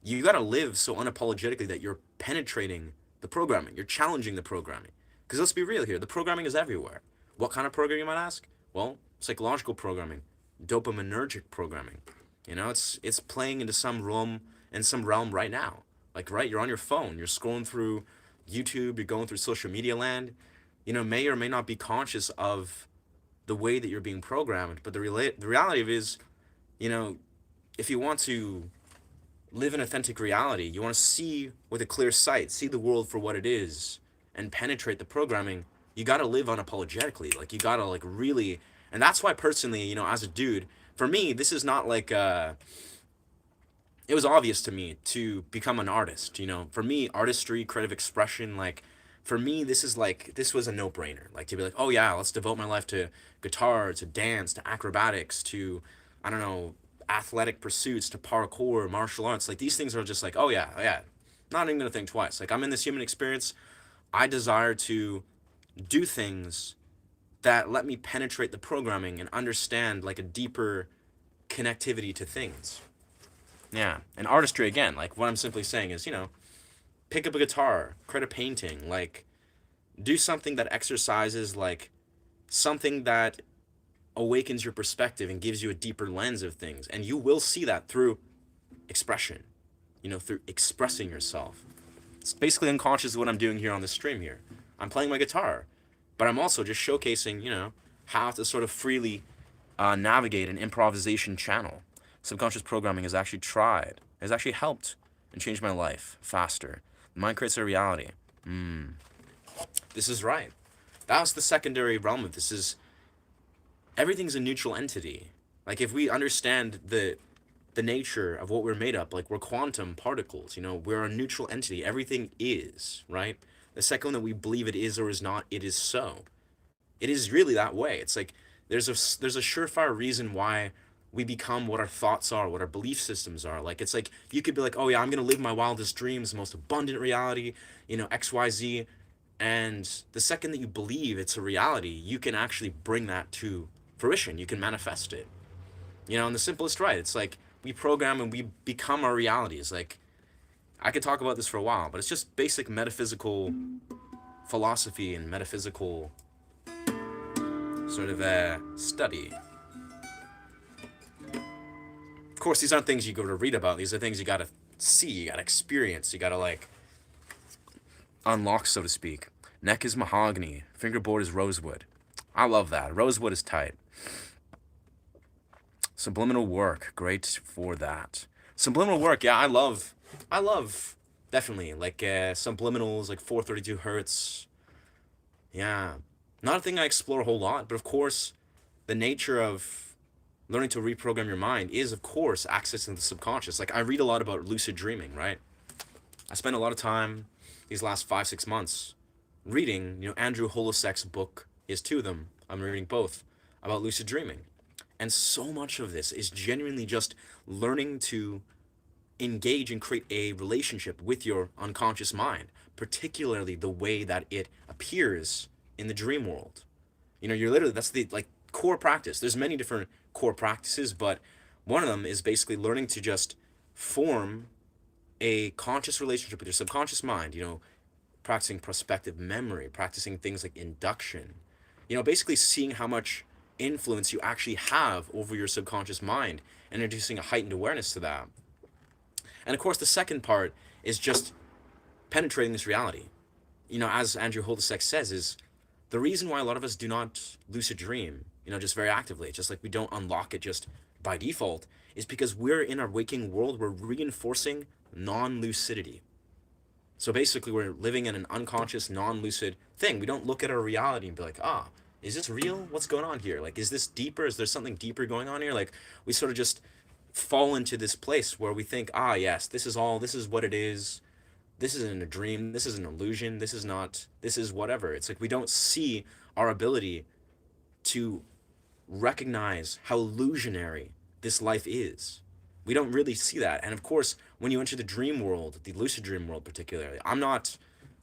you got to live so unapologetically that you're penetrating the programming. You're challenging the programming. Because let's be real here, the programming is everywhere. What kind of programming, you might ask? Well, psychological programming, dopaminergic programming. It's playing into some realm right now. Like, right, you're on your phone, you're scrolling through YouTube, you're going through social media land. May or may not be conscious of the way that you're being programmed, but the reality of it is, if you want to live an authentic reality, you want to see with a clear sight, see the world for what it is, and penetrate the programming, you got to live unapologetically. Like, you got to, like, really. And that's why, personally, as a dude, for me, this is not like it was obvious to me to become an artist. For me, artistry, creative expression, like, for me, this was a no-brainer. Like, to be like, oh yeah, let's devote my life to guitar, to dance, to acrobatics, to, I don't know, athletic pursuits, to parkour, martial arts. Like, these things are just like, oh yeah, not even gonna think twice. Like, I'm in this human experience. I desire to do things that let me penetrate the programming and understand, like, a deeper connectivity to things. Yeah, and artistry, again, like, what I'm simply saying is, pick up a guitar, create a painting, like, do something that exercises, like, something that awakens your perspective and gives you a deeper lens of things. And you will see that through expression, through expressing yourself. It's basically unconscious of what I'm doing here on this stream here. I'm playing my guitar, but I'm also just showcasing, how to sort of freely navigate an improvisation channel. Subconscious programming has actually helped and changed my life faster. The mind creates a reality. This is right. That was the secondary realm of this. Is everything's a neutral entity. Like, if we understand the nature of what we're made up, like, we're quantum particles, we're a neutral entity. Everything is, right? The second that we believe it is or is not, it is so. It is really that way. It's like, there's a surefire reason why we become what our thoughts are, what our belief systems are. Like, it's like, you could be like, oh yeah, I'm gonna live my wildest dreams, most abundant reality, XYZ. And the second that you believe it's a reality, you can actually bring that to fruition. You can manifest it. In the simplest right. It's like, we program and we become our realities. Like, I could talk about this for a while, but it's just basic metaphysical philosophy and metaphysical sort of study. Of course, these aren't things you go to read about. These are things you gotta see, you gotta experience, you gotta, like, unlock, so to speak. Neck is mahogany, fingerboard is rosewood. I love that. Rosewood is tight. Subliminal work, great for that. Subliminal work, yeah, I love, definitely, like, subliminals, like 432 hertz. Yeah, not a thing I explore a whole lot, but of course, the nature of learning to reprogram your mind is, of course, accessing the subconscious. Like, I read a lot about lucid dreaming, right? I spent a lot of time these last 5-6 months reading, Andrew Holosek's book. He has 2 of them. I'm reading both about lucid dreaming. And so much of this is genuinely just learning to engage and create a relationship with your unconscious mind, particularly the way that it appears in the dream world. You're literally, that's the, like, core practice. There's many different core practices, but one of them is basically learning to just form a conscious relationship with your subconscious mind, practicing prospective memory, practicing things like induction, basically seeing how much influence you actually have over your subconscious mind and introducing a heightened awareness to that. And of course, the second part is just penetrating this reality. As Andrew Holdesek says, is the reason why a lot of us do not lucid dream, just very actively, just like we don't unlock it just by default, is because we're in our waking world, we're reinforcing non-lucidity. So basically, we're living in an unconscious, non-lucid thing. We don't look at our reality and be like, is this real? What's going on here? Like, is this deeper? Is there something deeper going on here? Like, we sort of just fall into this place where we think, yes, this is what it is. This isn't a dream. This is an illusion. This is whatever. It's like we don't see our ability to recognize how illusionary this life is. We don't really see that. And of course, when you enter the dream world, the lucid dream world particularly, I'm not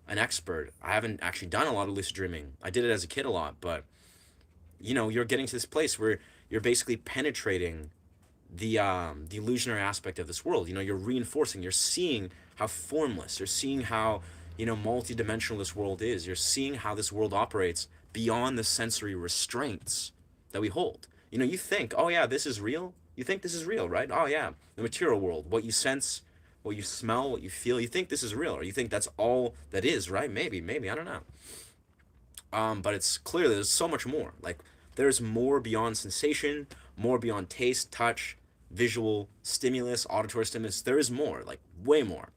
an expert. I haven't actually done a lot of lucid dreaming. I did it as a kid a lot, but you're getting to this place where you're basically penetrating the illusionary aspect of this world. You're reinforcing, you're seeing how formless, you're seeing how multidimensional this world is. You're seeing how this world operates beyond the sensory restraints that we hold. You think, oh yeah, this is real. You think this is real, right? Oh yeah, the material world, what you sense, what you smell, what you feel, you think this is real, or you think that's all that is, right? Maybe, I don't know. But it's clear there's so much more. Like, there's more beyond sensation, more beyond taste, touch, visual stimulus, auditory stimulus. There is more, like way more.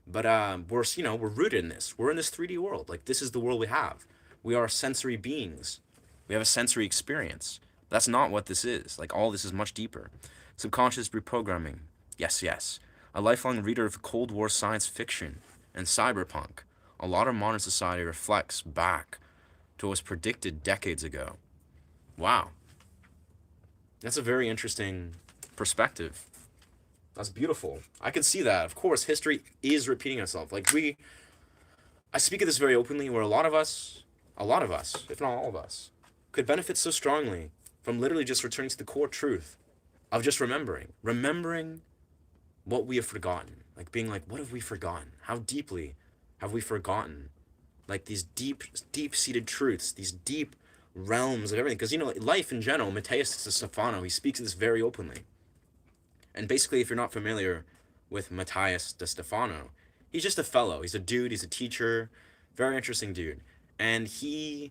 But we're rooted in this. We're in this 3D world. Like, this is the world we have. We are sensory beings. We have a sensory experience. That's not what this is. Like, all this is much deeper. Subconscious reprogramming. Yes. A lifelong reader of Cold War science fiction and cyberpunk. A lot of modern society reflects back to what was predicted decades ago. Wow. That's a very interesting perspective. That's beautiful. I can see that. Of course, history is repeating itself. Like, I speak of this very openly, where a lot of us, if not all of us, could benefit so strongly from literally just returning to the core truth of just remembering what we have forgotten. Like, being like, what have we forgotten? How deeply have we forgotten? Like, these deep-seated truths, these deep realms of everything. Because, life in general, Matthias de Stefano, he speaks of this very openly. And basically, if you're not familiar with Matthias de Stefano, he's just a fellow. He's a dude, he's a teacher, very interesting dude. And he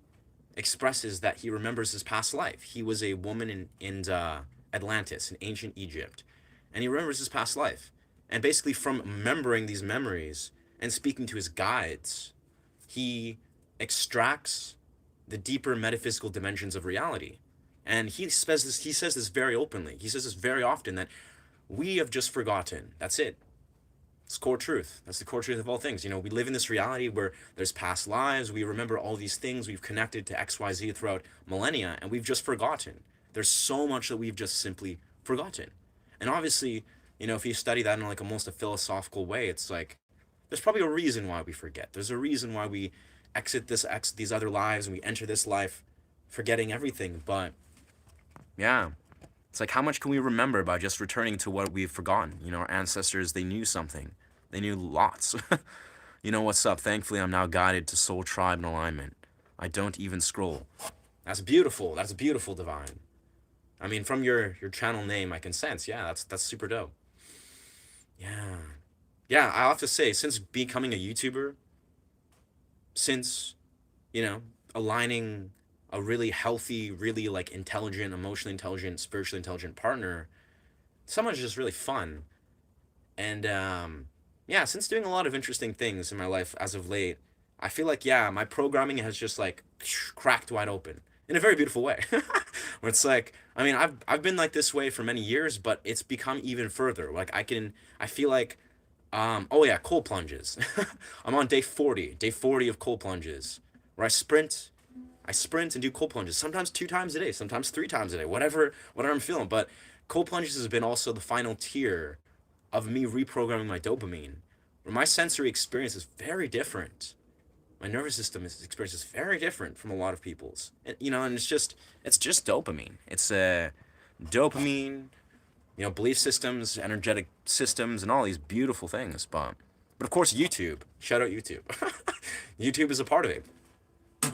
expresses that he remembers his past life. He was a woman in Atlantis, in ancient Egypt. And he remembers his past life. And basically, from remembering these memories and speaking to his guides, he extracts the deeper metaphysical dimensions of reality. And he says this very openly. He says this very often, that we have just forgotten. That's it. It's core truth. That's the core truth of all things. We live in this reality where there's past lives. We remember all these things. We've connected to XYZ throughout millennia, and we've just forgotten. There's so much that we've just simply forgotten. And obviously, if you study that in like almost a philosophical way, it's like, there's probably a reason why we forget. There's a reason why we exit these other lives and we enter this life forgetting everything. But yeah, it's like, how much can we remember by just returning to what we've forgotten? Our ancestors, they knew something. They knew lots. What's up? Thankfully, I'm now guided to soul, tribe, and alignment. I don't even scroll. That's beautiful. That's beautiful, Divine. I mean, from your channel name, I can sense. Yeah, that's super dope. Yeah, I have to say, since becoming a YouTuber, since, aligning a really healthy, really like intelligent, emotionally intelligent, spiritually intelligent partner, someone is just really fun. And since doing a lot of interesting things in my life as of late, I feel like, my programming has just like cracked wide open in a very beautiful way. Where it's like, I mean, I've been like this way for many years, but it's become even further. Like, I feel like, cold plunges. I'm on day 40 of cold plunges, where I sprint and do cold plunges, sometimes 2 times a day, sometimes 3 times a day, whatever I'm feeling. But cold plunges has been also the final tier of me reprogramming my dopamine, where my sensory experience is very different. My nervous system experience is very different from a lot of people's. And it's just dopamine. It's dopamine, belief systems, energetic systems, and all these beautiful things. But of course, YouTube. Shout out YouTube. YouTube is a part of it.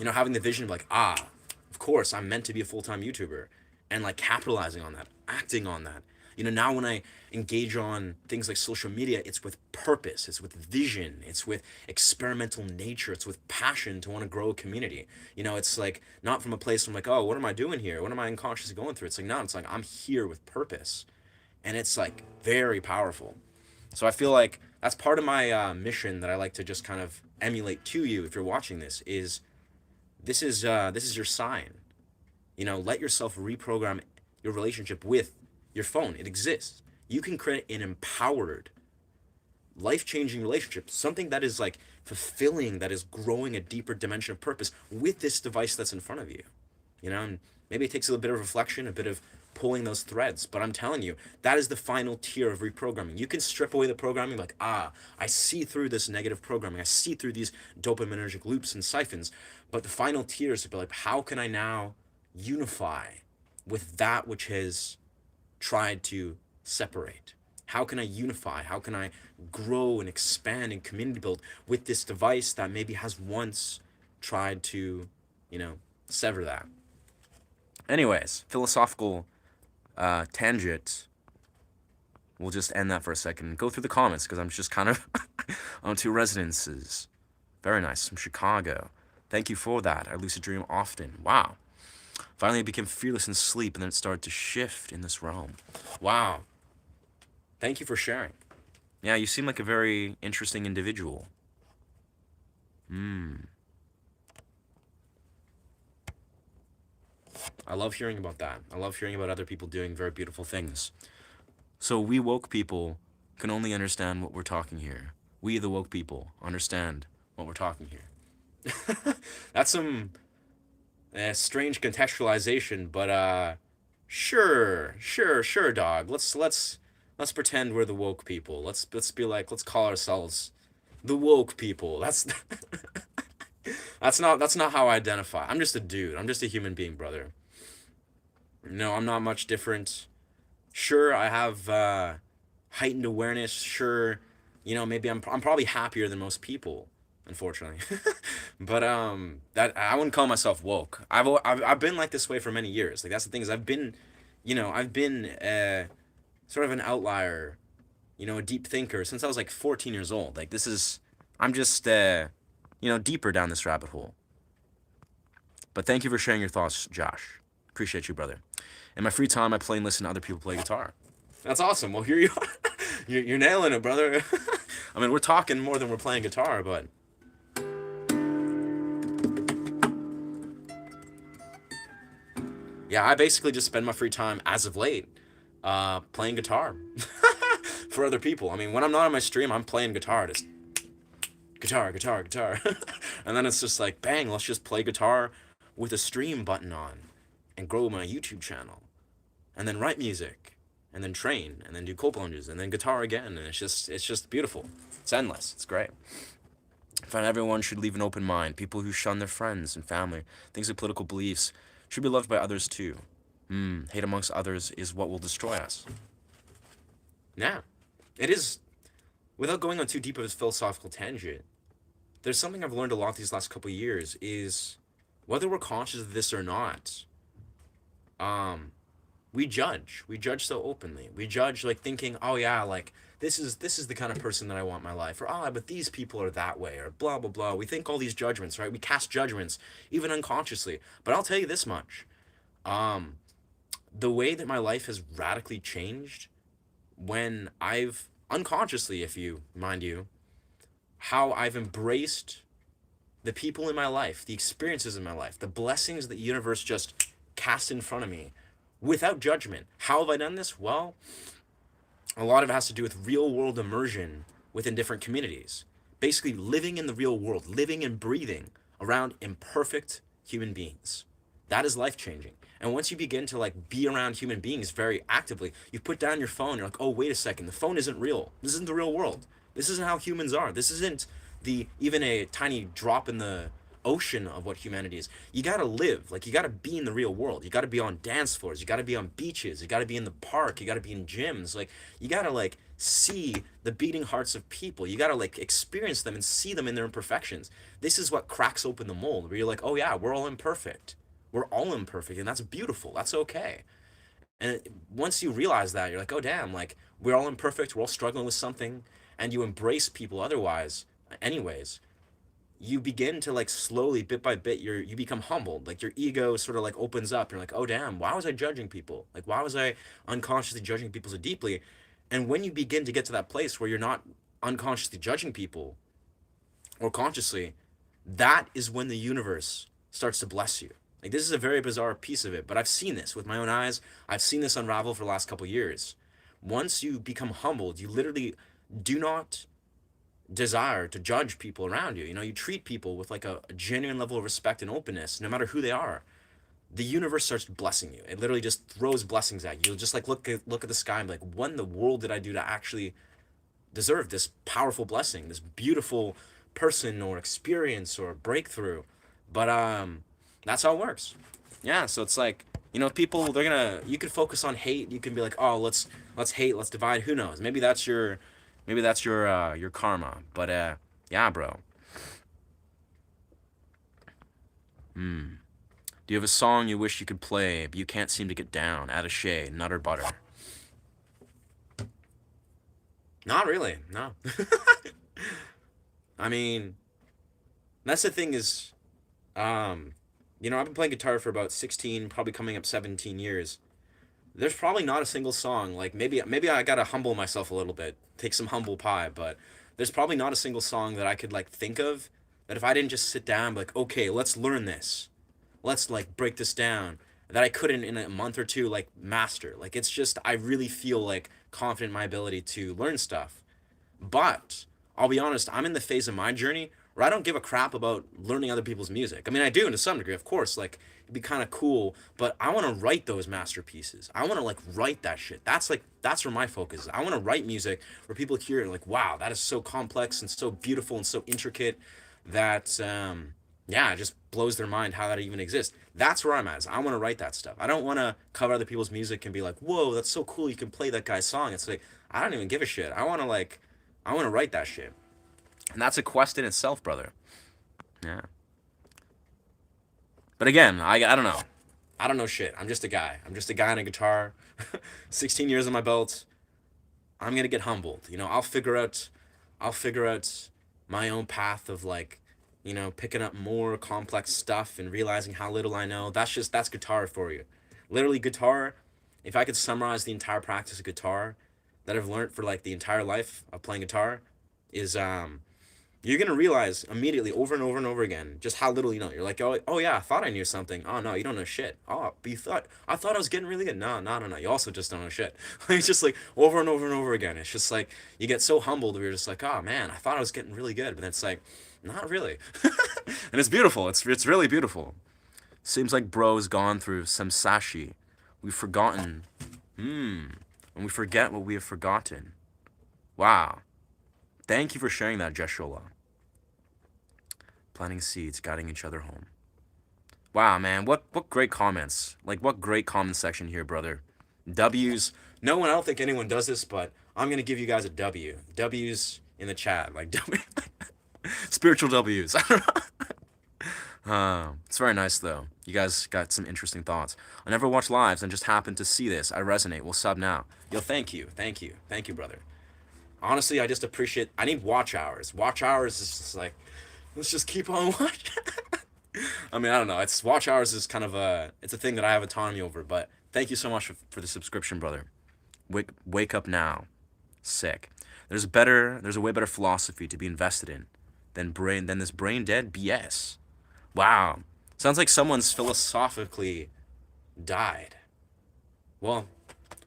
Having the vision of like, of course, I'm meant to be a full-time YouTuber, and like capitalizing on that, acting on that, Now when I engage on things like social media, it's with purpose, it's with vision, it's with experimental nature, it's with passion to want to grow a community. It's like not from a place from like, oh, what am I doing here? What am I unconsciously going through? It's like, no, it's like I'm here with purpose. And it's like very powerful. So I feel like that's part of my mission that I like to just kind of emulate to you if you're watching this is your sign. Let yourself reprogram your relationship with your phone. It exists. You can create an empowered, life-changing relationship, something that is like fulfilling, that is growing a deeper dimension of purpose with this device that's in front of you. And maybe it takes a little bit of reflection, a bit of pulling those threads, but I'm telling you, that is the final tier of reprogramming. You can strip away the programming, like, I see through this negative programming, I see through these dopaminergic loops and siphons, but the final tier is to be like, how can I now unify with that which has tried to separate? How can I unify? How can I grow and expand and community build with this device that maybe has once tried to, sever that? Anyways, philosophical tangent. We'll just end that for a second and go through the comments because I'm just kind of on two residences. Very nice. From Chicago. Thank you for that. I lucid dream often. Wow. Finally, I became fearless in sleep, and then it started to shift in this realm. Wow. Thank you for sharing. Yeah, you seem like a very interesting individual. I love hearing about that. I love hearing about other people doing very beautiful things. So we woke people can only understand what we're talking here. We, the woke people, understand what we're talking here. That's some strange contextualization, but sure, dog. Let's pretend we're the woke people. Let's be like, let's call ourselves the woke people. That's not how I identify. I'm just a dude. I'm just a human being, brother. I'm not much different. Sure, I have heightened awareness. Sure, maybe I'm probably happier than most people, unfortunately. But that I wouldn't call myself woke. I've been like this way for many years. Like that's the thing is I've been sort of an outlier, a deep thinker since I was like 14 years old. Like I'm just deeper down this rabbit hole. But thank you for sharing your thoughts, Josh. Appreciate you, brother. In my free time, I play and listen to other people play guitar. That's awesome. Well, here you are. You're nailing it, brother. I mean, we're talking more than we're playing guitar, but... Yeah, I basically just spend my free time, as of late, playing guitar for other people. I mean, when I'm not on my stream, I'm playing guitar. Just guitar. And then it's just like, bang, let's just play guitar with a stream button on and grow my YouTube channel. And then write music. And then train. And then do cold plunges. And then guitar again. And it's just beautiful. It's endless. It's great. I find everyone should leave an open mind. People who shun their friends and family, things like political beliefs, should be loved by others too. Hate amongst others is what will destroy us. Yeah. It is, without going on too deep of a philosophical tangent, there's something I've learned a lot these last couple of years is whether we're conscious of this or not, we judge. We judge so openly. We judge like thinking, oh yeah, like this is the kind of person that I want in my life, or but these people are that way, or blah blah blah. We think all these judgments, right? We cast judgments even unconsciously. But I'll tell you this much. The way that my life has radically changed when I've unconsciously, mind you, how I've embraced the people in my life, the experiences in my life, the blessings that the universe just cast in front of me without judgment. How have I done this? Well, a lot of it has to do with real world immersion within different communities. Basically living in the real world, living and breathing around imperfect human beings. That is life changing. And once you begin to like be around human beings very actively, you put down your phone, you're like, oh, wait a second, the phone isn't real. This isn't the real world. This isn't how humans are. This isn't even a tiny drop in the ocean of what humanity is. You gotta live, like you gotta be in the real world. You gotta be on dance floors, you gotta be on beaches, you gotta be in the park, you gotta be in gyms. Like you gotta like see the beating hearts of people. You gotta like experience them and see them in their imperfections. This is what cracks open the mold, where you're like, oh yeah, we're all imperfect. We're all imperfect, and that's beautiful. That's okay. And once you realize that, you're like, oh damn, like we're all imperfect, we're all struggling with something, and you embrace people otherwise, anyways, you begin to like slowly, bit by bit, you become humbled. Like your ego sort of like opens up. You're like, oh damn, why was I judging people? Like why was I unconsciously judging people so deeply? And when you begin to get to that place where you're not unconsciously judging people or consciously, that is when the universe starts to bless you. Like this is a very bizarre piece of it, but I've seen this with my own eyes. I've seen this unravel for the last couple of years. Once you become humbled, you literally do not desire to judge people around you. You know, you treat people with like a genuine level of respect and openness, no matter who they are. The universe starts blessing you. It literally just throws blessings at you. You'll just like look at the sky and be like, what in the world did I do to actually deserve this powerful blessing, this beautiful person or experience or breakthrough? But that's how it works. Yeah, so it's like, you know, people, they're gonna, you can focus on hate. You can be like, oh, let's hate, let's divide. Who knows? Maybe that's your karma. But yeah, bro. Do you have a song you wish you could play, but you can't seem to get down? Attaché, Nutter Butter. Not really, no. I mean, that's the thing is, you know, I've been playing guitar for about 16, probably coming up 17 years. There's probably not a single song, like maybe I gotta humble myself a little bit, take some humble pie, but there's probably not a single song that I could like think of that if I didn't just sit down, like, okay, let's learn this. Let's like break this down, that I couldn't in a month or two like master. Like it's just I really feel like confident in my ability to learn stuff. But I'll be honest, I'm in the phase of my journey where I don't give a crap about learning other people's music. I mean, I do to some degree, of course. Like it'd be kind of cool, but I want to write those masterpieces. I want to like write that shit. That's where my focus is. I want to write music where people hear it like, wow, that is so complex and so beautiful and so intricate that yeah, it just blows their mind how that even exists. That's where I'm at. Is I want to write that stuff. I don't want to cover other people's music and be like, whoa, that's so cool. You can play that guy's song. It's like I don't even give a shit. I want to write that shit. And that's a quest in itself, brother. Yeah. But again, I don't know. I don't know shit. I'm just a guy. I'm just a guy on a guitar. 16 years on my belt. I'm going to get humbled. You know, I'll figure out my own path of like, you know, picking up more complex stuff and realizing how little I know. That's guitar for you. Literally guitar, if I could summarize the entire practice of guitar that I've learned for like the entire life of playing guitar is you're gonna realize immediately over and over and over again just how little you know. You're like, oh yeah, I thought I knew something. Oh no, you don't know shit. Oh, but I thought I was getting really good. No, no, no, no. You also just don't know shit. It's just like over and over and over again. It's just like you get so humbled where you're just like, oh man, I thought I was getting really good, but then it's like, not really. And it's beautiful. It's really beautiful. Seems like bro's gone through some sashi. We've forgotten. And we forget what we have forgotten. Wow. Thank you for sharing that, Jeshola. Planting seeds, guiding each other home. Wow, man, what great comments. Like, what great comment section here, brother. W's. No one, I don't think anyone does this, but I'm going to give you guys a W. W's in the chat. Like, W. Spiritual W's. It's very nice, though. You guys got some interesting thoughts. I never watch lives and just happened to see this. I resonate. We'll sub now. Yo, thank you. Thank you. Thank you, brother. Honestly, I just appreciate, I need watch hours. Watch hours is just like, let's just keep on watching. I mean, I don't know. It's watch hours is kind of it's a thing that I have autonomy over, but thank you so much for the subscription, brother. Wake up now. Sick. There's a way better philosophy to be invested in than this brain dead BS. Wow. Sounds like someone's philosophically died. Well,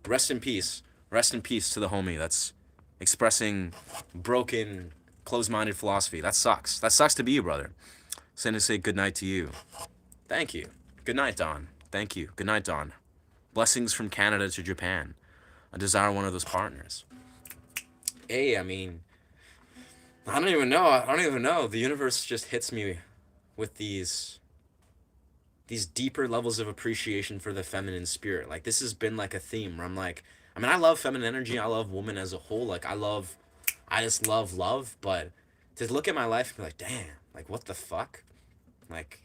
rest in peace. Rest in peace to the homie that's expressing broken, closed-minded philosophy. That sucks. That sucks to be you, brother. Send to say good night to you. Thank you. Good night, Don. Thank you. Good night, Don. Blessings from Canada to Japan. I desire one of those partners. Hey, I mean, I don't even know. The universe just hits me with these deeper levels of appreciation for the feminine spirit. Like this has been like a theme where I'm like, I mean, I love feminine energy. I love women as a whole. Like I just love love. But to look at my life and be like, damn, like what the fuck? Like,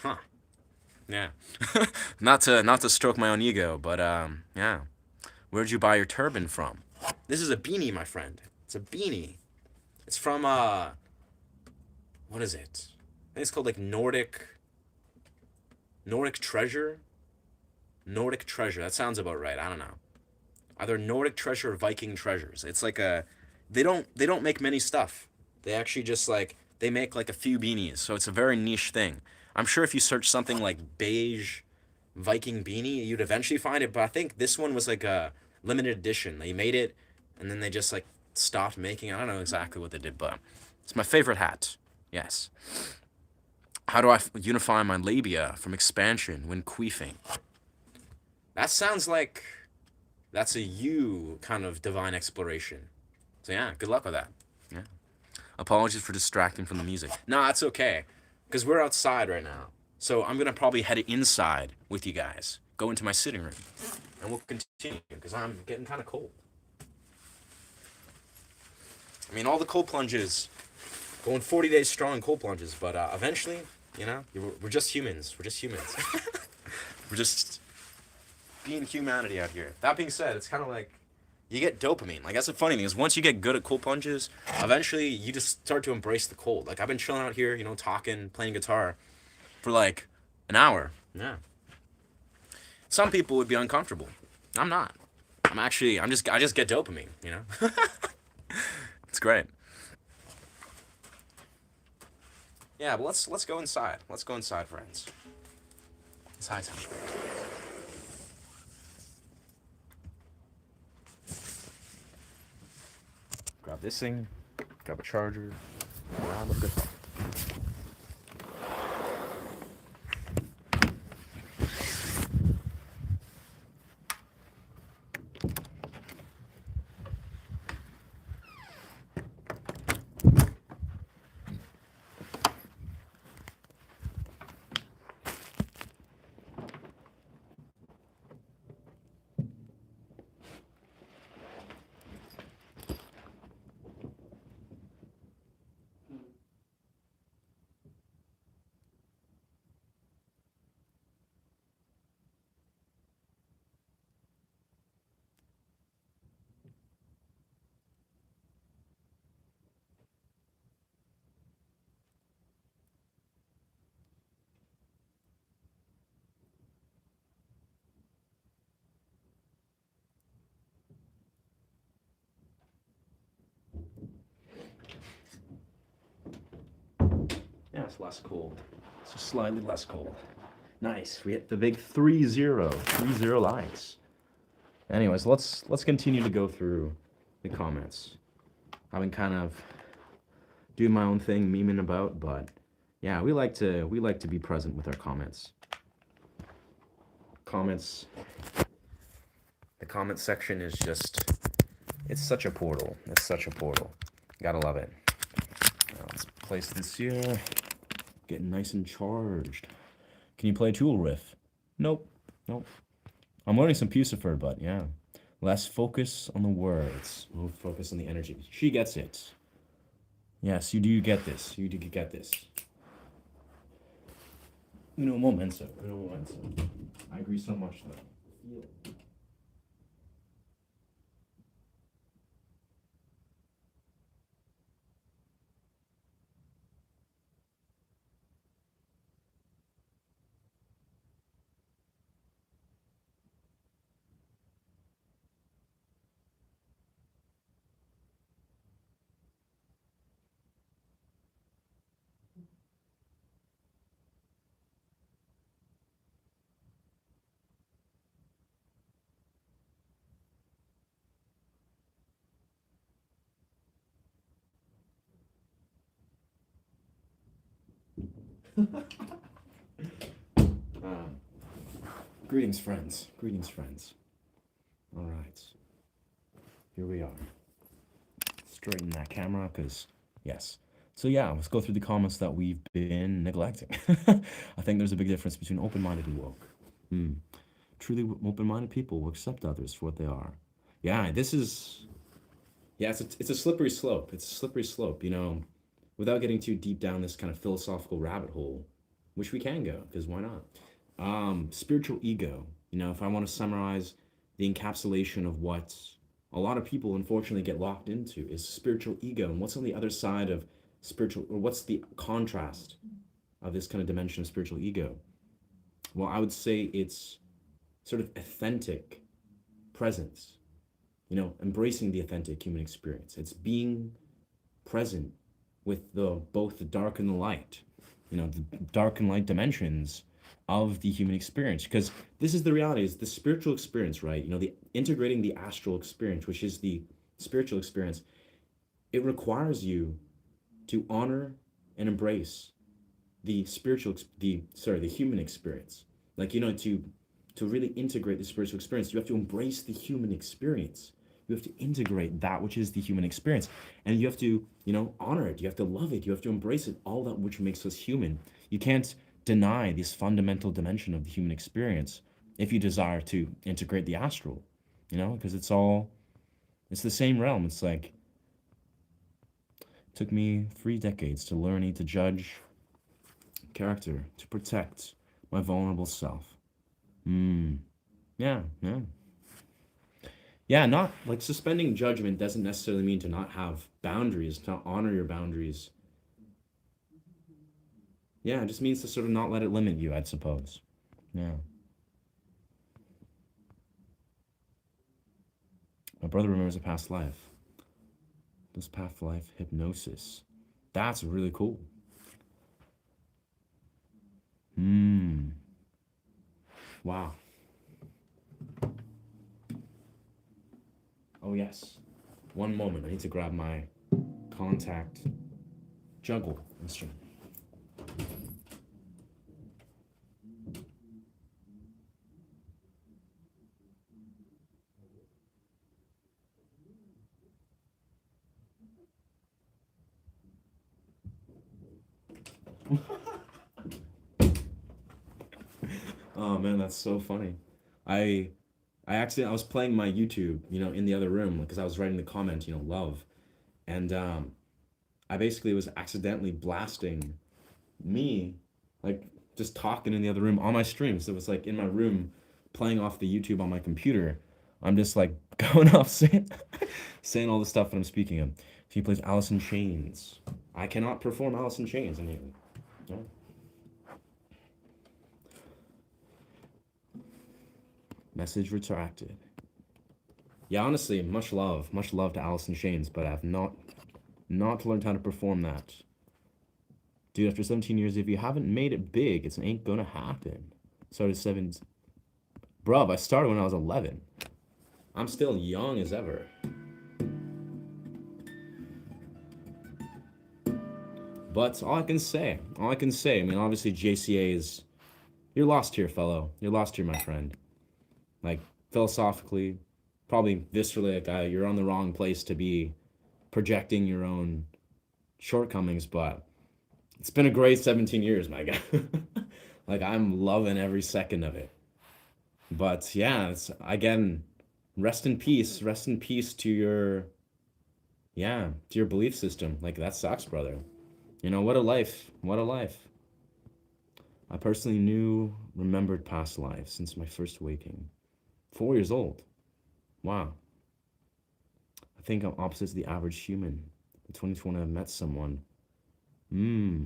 huh. Yeah. Not to stroke my own ego, but yeah. Where'd you buy your turban from? This is a beanie, my friend. It's a beanie. It's from what is it? I think it's called like Nordic Treasure. Nordic Treasure. That sounds about right. I don't know. Either Nordic Treasure or Viking Treasures. It's like a they don't make many stuff. They actually just like they make like a few beanies. So it's a very niche thing. I'm sure if you search something like beige Viking beanie, you'd eventually find it, but I think this one was like a limited edition. They made it and then they just like stopped making it. I don't know exactly what they did, but it's my favorite hat. Yes. How do I unify my labia from expansion when queefing? That sounds like that's a you kind of divine exploration. So yeah, good luck with that. Yeah. Apologies for distracting from the music. Nah, it's okay. Because we're outside right now. So I'm gonna probably head inside with you guys. Go into my sitting room. And we'll continue because I'm getting kind of cold. I mean all the cold plunges. Going 40 days strong cold plunges, but eventually, we're just humans. We're just humans. We're just being humanity out here. That being said, it's kind of like you get dopamine. Like that's the funny thing is once you get good at cold plunges, eventually you just start to embrace the cold. Like I've been chilling out here, talking, playing guitar for like an hour. Yeah. Some people would be uncomfortable. I'm not. I just get dopamine. It's great. Yeah, but let's go inside. Let's go inside, friends. It's high time. Grab this thing, grab a charger, grab a guitar. Yeah, it's less cold. It's just slightly less cold. Nice. We hit the big 30 likes. Anyways, let's continue to go through the comments. I've been kind of doing my own thing, memeing about, but yeah, we like to be present with our comments. Comments. The comment section is just it's such a portal. It's such a portal. Gotta love it. Now let's place this here. Getting nice and charged. Can you play a Tool riff? Nope. Nope. I'm learning some Pucifer, but yeah. Less focus on the words. More focus on the energy. She gets it. Yes, you do get this. You do get this. Uno momento. Uno momento. I agree so much though. Um, Greetings, friends. Greetings, friends. All right. Here we are. Straighten that camera, because, yes. So, yeah, let's go through the comments that we've been neglecting. I think there's a big difference between open minded and woke. Truly open minded people will accept others for what they are. Yeah, this is. Yeah, it's a slippery slope. It's a slippery slope, without getting too deep down this kind of philosophical rabbit hole, which we can go, because why not? Spiritual ego. You know, if I want to summarize the encapsulation of what a lot of people unfortunately get locked into is spiritual ego, and what's on the other side of spiritual, or what's the contrast of this kind of dimension of spiritual ego? Well, I would say it's sort of authentic presence, you know, embracing the authentic human experience. It's being present with the both the dark and the light, you know, the dark and light dimensions of the human experience. Because this is the reality, is the spiritual experience, right? You know, the integrating the astral experience, which is the spiritual experience, it requires you to honor and embrace the the human experience. Like, you know, to really integrate the spiritual experience, you have to embrace the human experience. You have to integrate that which is the human experience, and you have to, you know, honor it. You have to love it. You have to embrace it, all that which makes us human. You can't deny this fundamental dimension of the human experience if you desire to integrate the astral, you know, because it's the same realm. It's like, it took me 3 decades to learn to judge character, to protect my vulnerable self. Hmm. Yeah, yeah. Yeah, not like suspending judgment doesn't necessarily mean to not have boundaries, to not honor your boundaries. Yeah, it just means to sort of not let it limit you, I'd suppose. Yeah. My brother remembers a past life. This past life hypnosis. That's really cool. Hmm. Wow. Oh, yes. One moment. I need to grab my contact juggle instrument. Oh man, that's so funny. I I was playing my YouTube, you know, in the other room because I was writing the comment, you know, love, and I basically was accidentally blasting me, like just talking in the other room on my stream. So it was like in my room, playing off the YouTube on my computer. I'm just like going off saying all the stuff that I'm speaking of. He plays Alice in Chains. I cannot perform Alice in Chains in here. No. Message retracted. Yeah, honestly, much love to Alice in Chains, but I've not learned how to perform that. Dude, after 17 years, if you haven't made it big, it ain't gonna happen. Started seven. Bruv, I started when I was 11. I'm still young as ever. But all I can say, I mean, obviously JCA is, you're lost here, fellow. You're lost here, my friend. Like, philosophically, probably viscerally, like, you're on the wrong place to be projecting your own shortcomings, but it's been a great 17 years, my guy. Like, I'm loving every second of it. But yeah, it's, again, rest in peace to your, yeah, to your belief system. Like, that sucks, brother. You know, what a life. What a life. I personally remembered past lives since my first waking. 4 years old. Wow. I think I'm opposite to the average human. In 2020, I met someone. Hmm.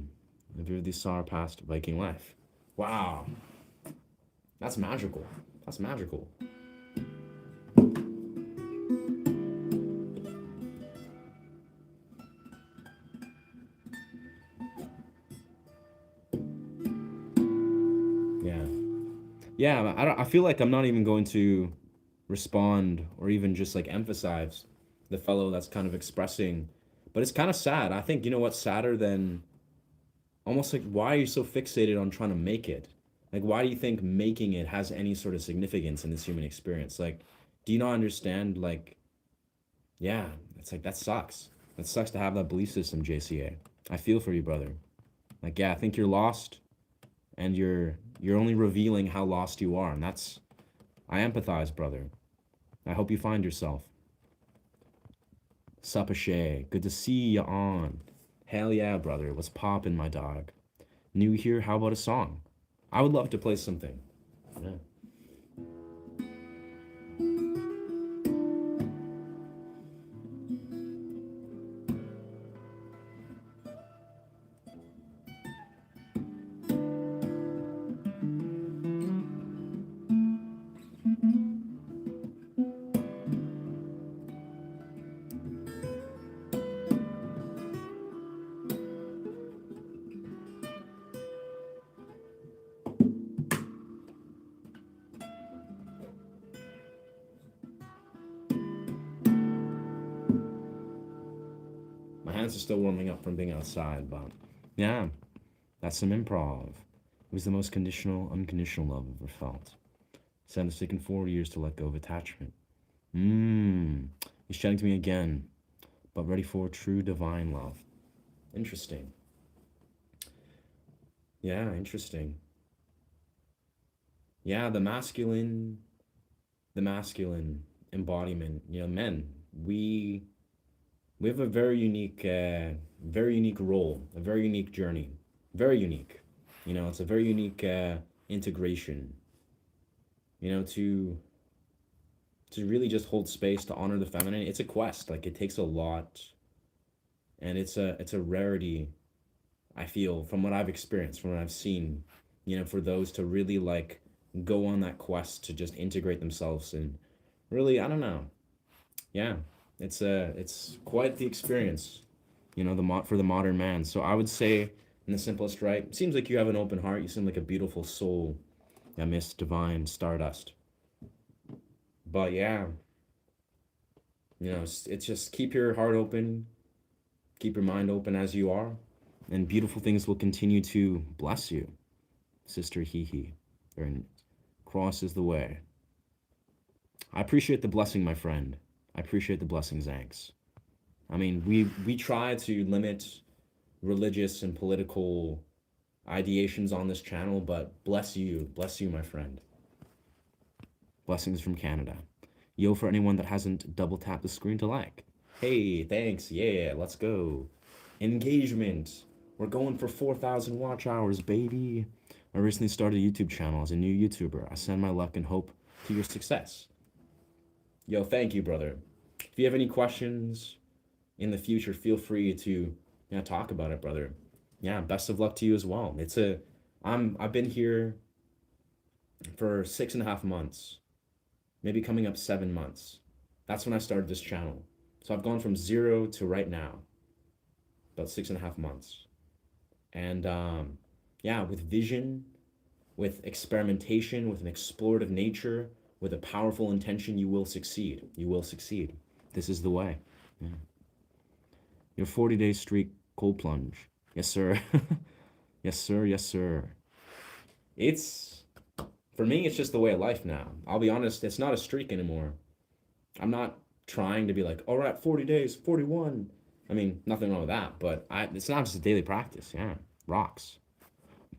I really saw our past Viking life. Wow. That's magical. That's magical. Yeah. Yeah, I feel like I'm not even going to respond or even just like emphasize the fellow that's kind of expressing, but it's kind of sad. I think, you know what's sadder than, almost like, why are you so fixated on trying to make it? Like, why do you think making it has any sort of significance in this human experience? Like, do you not understand? Like, yeah, it's like, that sucks. That sucks to have that belief system, JCA. I feel for you, brother. Like, yeah, I think you're lost, and you're only revealing how lost you are, and that's, I empathize, brother. I hope you find yourself. Supashay, good to see you on. Hell yeah, brother. What's poppin', my dog? New here? How about a song? I would love to play something. Yeah. My hands are still warming up from being outside, but yeah, that's some improv. It was the most conditional, unconditional love I've ever felt. Said it's taken 4 years to let go of attachment. Mmm. He's chatting to me again, but ready for true divine love. Interesting. Yeah, interesting. Yeah, the masculine embodiment. Men, we we have a very unique role, a very unique journey, very unique. It's a very unique integration. To really just hold space to honor the feminine. It's a quest. Like it takes a lot, and it's a rarity. I feel from what I've experienced, from what I've seen. For those to really like go on that quest to just integrate themselves and really, I don't know. Yeah, it's quite the experience. For the modern man. So I would say, in the simplest, right? It seems like you have an open heart. You seem like a beautiful soul amidst divine stardust. But yeah, it's just keep your heart open, keep your mind open as you are, and beautiful things will continue to bless you, Sister Hee Hee. And cross is the way. I appreciate the blessing, my friend. I appreciate the blessing, Zanks. I mean, we try to limit religious and political ideations on this channel, but bless you, my friend. Blessings from Canada. Yo, for anyone that hasn't double tapped the screen to like. Hey, thanks. Yeah, let's go. Engagement. We're going for 4,000 watch hours, baby. I recently started a YouTube channel as a new YouTuber. I send my luck and hope to your success. Yo, thank you, brother. If you have any questions in the future, feel free to talk about it, brother. Yeah, best of luck to you as well. I've been here for 6.5 months, maybe coming up 7 months. That's when I started this channel. So I've gone from zero to right now, about 6.5 months. And yeah, with vision, with experimentation, with an explorative nature, with a powerful intention, you will succeed. You will succeed. This is the way. Yeah. Your 40-day streak cold plunge. Yes, sir. Yes, sir. Yes, sir. It's, for me, it's just the way of life now. I'll be honest, it's not a streak anymore. I'm not trying to be like, all right, 40 days, 41. I mean, nothing wrong with that, but it's not just a daily practice. Yeah, rocks.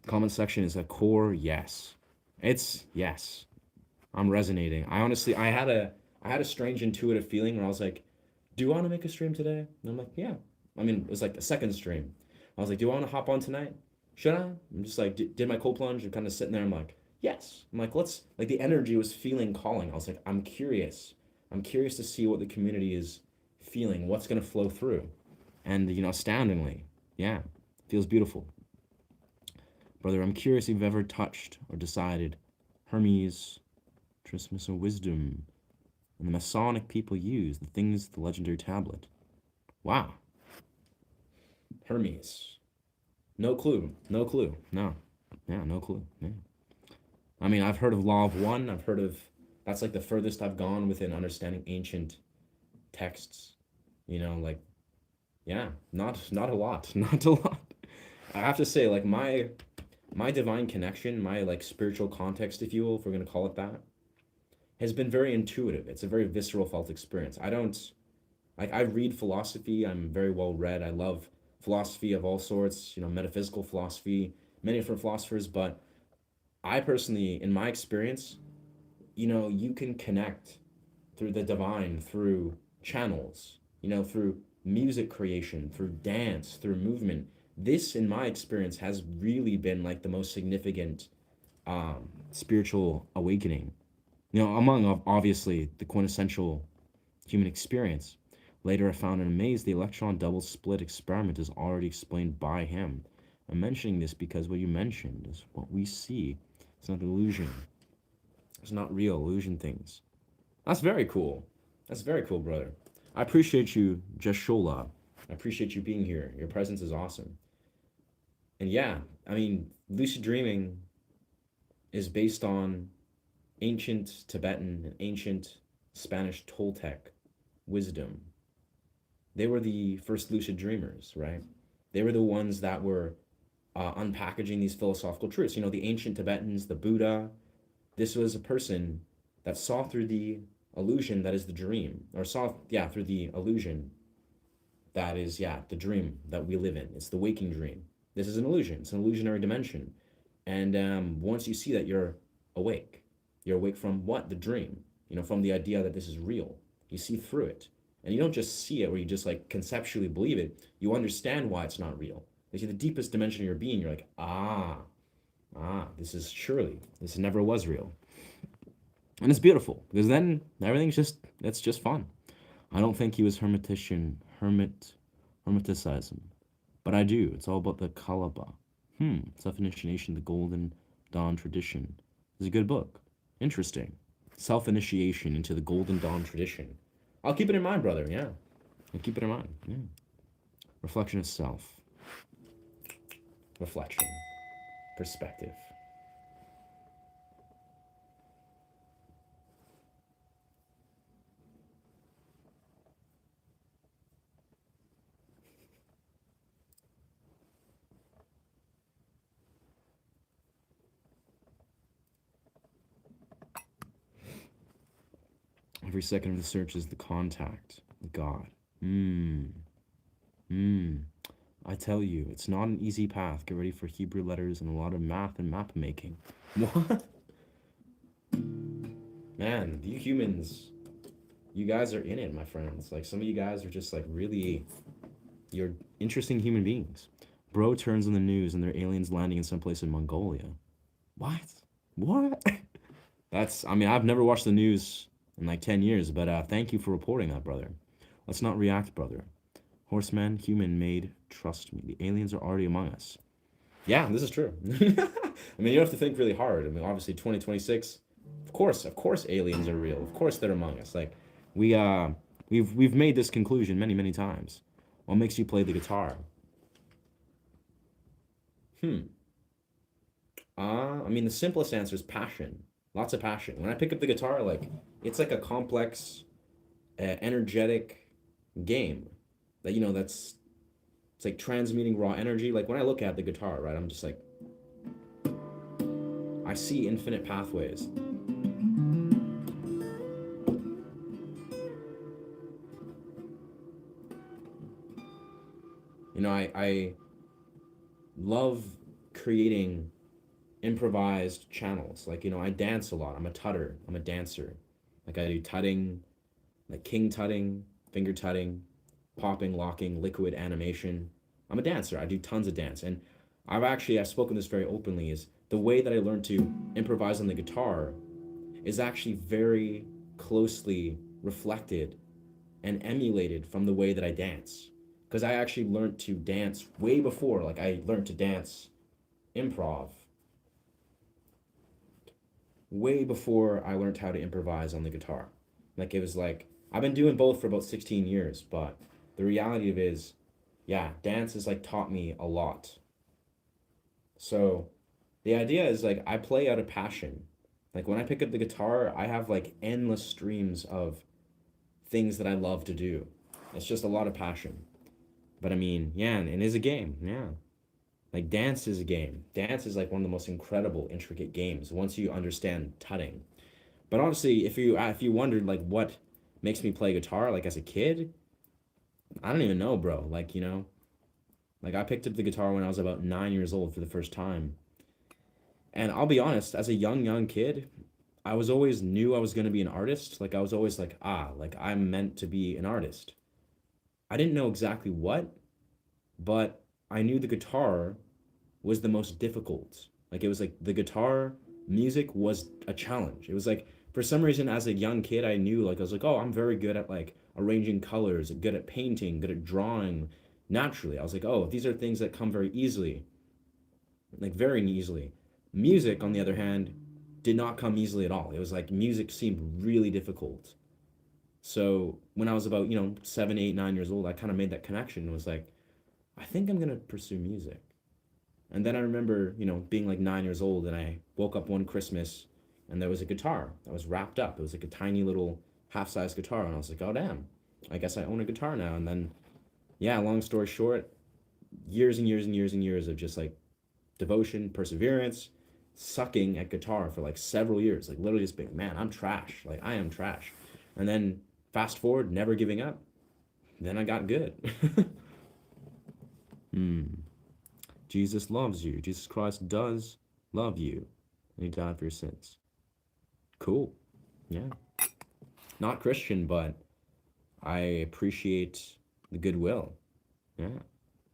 Comment section is a core yes. It's yes. I'm resonating. I had a strange intuitive feeling where I was like, do you want to make a stream today? And I'm like, yeah. I mean, it was like the second stream. I was like, do you want to hop on tonight? Should I? I'm just like, did my cold plunge and kind of sitting there. I'm like, yes. I'm like, let's, like the energy was feeling calling. I was like, I'm curious. I'm curious to see what the community is feeling, what's going to flow through. And, astoundingly, yeah, feels beautiful. Brother, I'm curious if you've ever touched or decided Hermes, Trismus, or Wisdom, and the Masonic people use, the things, the legendary tablet. Wow. Hermes. No clue. No clue. No. Yeah, no clue. Yeah. I mean, I've heard of Law of One. That's like the furthest I've gone within understanding ancient texts. Like, yeah, not a lot. Not a lot. I have to say, like, my divine connection, my like spiritual context, if you will, if we're gonna call it that, has been very intuitive. It's a very visceral felt experience. I don't like I read philosophy. I'm very well read. I love philosophy of all sorts, metaphysical philosophy, many different philosophers, but I personally, in my experience, you can connect through the divine, through channels, through music creation, through dance, through movement. This, in my experience, has really been like the most significant spiritual awakening. Among obviously the quintessential human experience. Later, I found and amazed the electron double slit experiment is already explained by him. I'm mentioning this because what you mentioned is what we see. It's not illusion. It's not real illusion things. That's very cool. That's very cool, brother. I appreciate you, Jashola. I appreciate you being here. Your presence is awesome. And yeah, I mean, lucid dreaming is based on ancient Tibetan and ancient Spanish Toltec wisdom. They were the first lucid dreamers, right? They were the ones that were unpackaging these philosophical truths. The ancient Tibetans, the Buddha, this was a person that saw through the illusion that is the dream, or saw, yeah, through the illusion that is, yeah, the dream that we live in. It's the waking dream. This is an illusion, it's an illusionary dimension. And once you see that, you're awake. You're awake from what? The dream, from the idea that this is real. You see through it. And you don't just see it where you just like conceptually believe it, you understand why it's not real. You see the deepest dimension of your being, you're like, this never was real. And it's beautiful because then it's just fun. I don't think he was hermeticizing, but I do. It's all about the Kalaba. Self-initiation, the Golden Dawn tradition. It's a good book. Interesting. Self-initiation into the Golden Dawn tradition. I'll keep it in mind, brother. Yeah, I'll keep it in mind. Yeah. Reflection of self. Reflection. Perspective. Every second of the search is the contact with God. Mmm. Mmm. I tell you, it's not an easy path. Get ready for Hebrew letters and a lot of math and map making. What? Man, you humans, you guys are in it, my friends. Like, some of you guys are just like really, you're interesting human beings. Bro turns on the news and there are aliens landing in some place in Mongolia. What? What? I mean, I've never watched the news in like 10 years, but thank you for reporting that, brother. Let's not react, brother. Horseman, human made, trust me. The aliens are already among us. Yeah, this is true. I mean, you don't have to think really hard. I mean, obviously, 2026, of course, aliens are real. Of course, they're among us. Like, we, uh, we've made this conclusion many, many times. What makes you play the guitar? Hmm. I mean, the simplest answer is passion. Lots of passion. When I pick up the guitar, like, it's like a complex, energetic game that, it's like transmuting raw energy. Like, when I look at the guitar, right, I'm just like, I see infinite pathways. I love creating improvised channels. Like, I dance a lot. I'm a tutter. I'm a dancer. Like, I do tutting, like king tutting, finger tutting, popping, locking, liquid animation. I'm a dancer. I do tons of dance. And I've spoken this very openly, is the way that I learned to improvise on the guitar is actually very closely reflected and emulated from the way that I dance. Because I actually learned to dance way before. Like, I learned to dance improv way before I learned how to improvise on the guitar. Like, it was like, I've been doing both for about 16 years, but the reality of it is, yeah, dance has like taught me a lot. So the idea is like I play out of passion. Like, when I pick up the guitar, I have like endless streams of things that I love to do. It's just a lot of passion. But I mean, yeah, and it is a game. Yeah. Like, dance is a game. Dance is like one of the most incredible, intricate games once you understand tutting. But honestly, if you wondered like what makes me play guitar like as a kid, I don't even know, bro. Like, like, I picked up the guitar when I was about 9 years old for the first time. And I'll be honest, as a young kid, I was always knew I was gonna be an artist. Like, I was always like, like, I'm meant to be an artist. I didn't know exactly what, but I knew the guitar was the most difficult. Like, it was like the guitar music was a challenge. It was like for some reason as a young kid I knew like I was like, "Oh, I'm very good at like arranging colors, good at painting, good at drawing." Naturally, I was like, "Oh, these are things that come very easily." Like very easily. Music, on the other hand, did not come easily at all. It was like music seemed really difficult. So when I was about, 7, 8, 9 years old, I kind of made that connection and was like, I think I'm gonna pursue music. And then I remember, being like 9 years old and I woke up one Christmas and there was a guitar that was wrapped up. It was like a tiny little half-size guitar. And I was like, oh damn, I guess I own a guitar now. And then, yeah, long story short, years and years and years and years of just like devotion, perseverance, sucking at guitar for like several years, like literally just being, man, I'm trash. Like I am trash. And then fast forward, never giving up. Then I got good. Hmm. Jesus loves you. Jesus Christ does love you. And he died for your sins. Cool. Yeah. Not Christian, but I appreciate the goodwill. Yeah.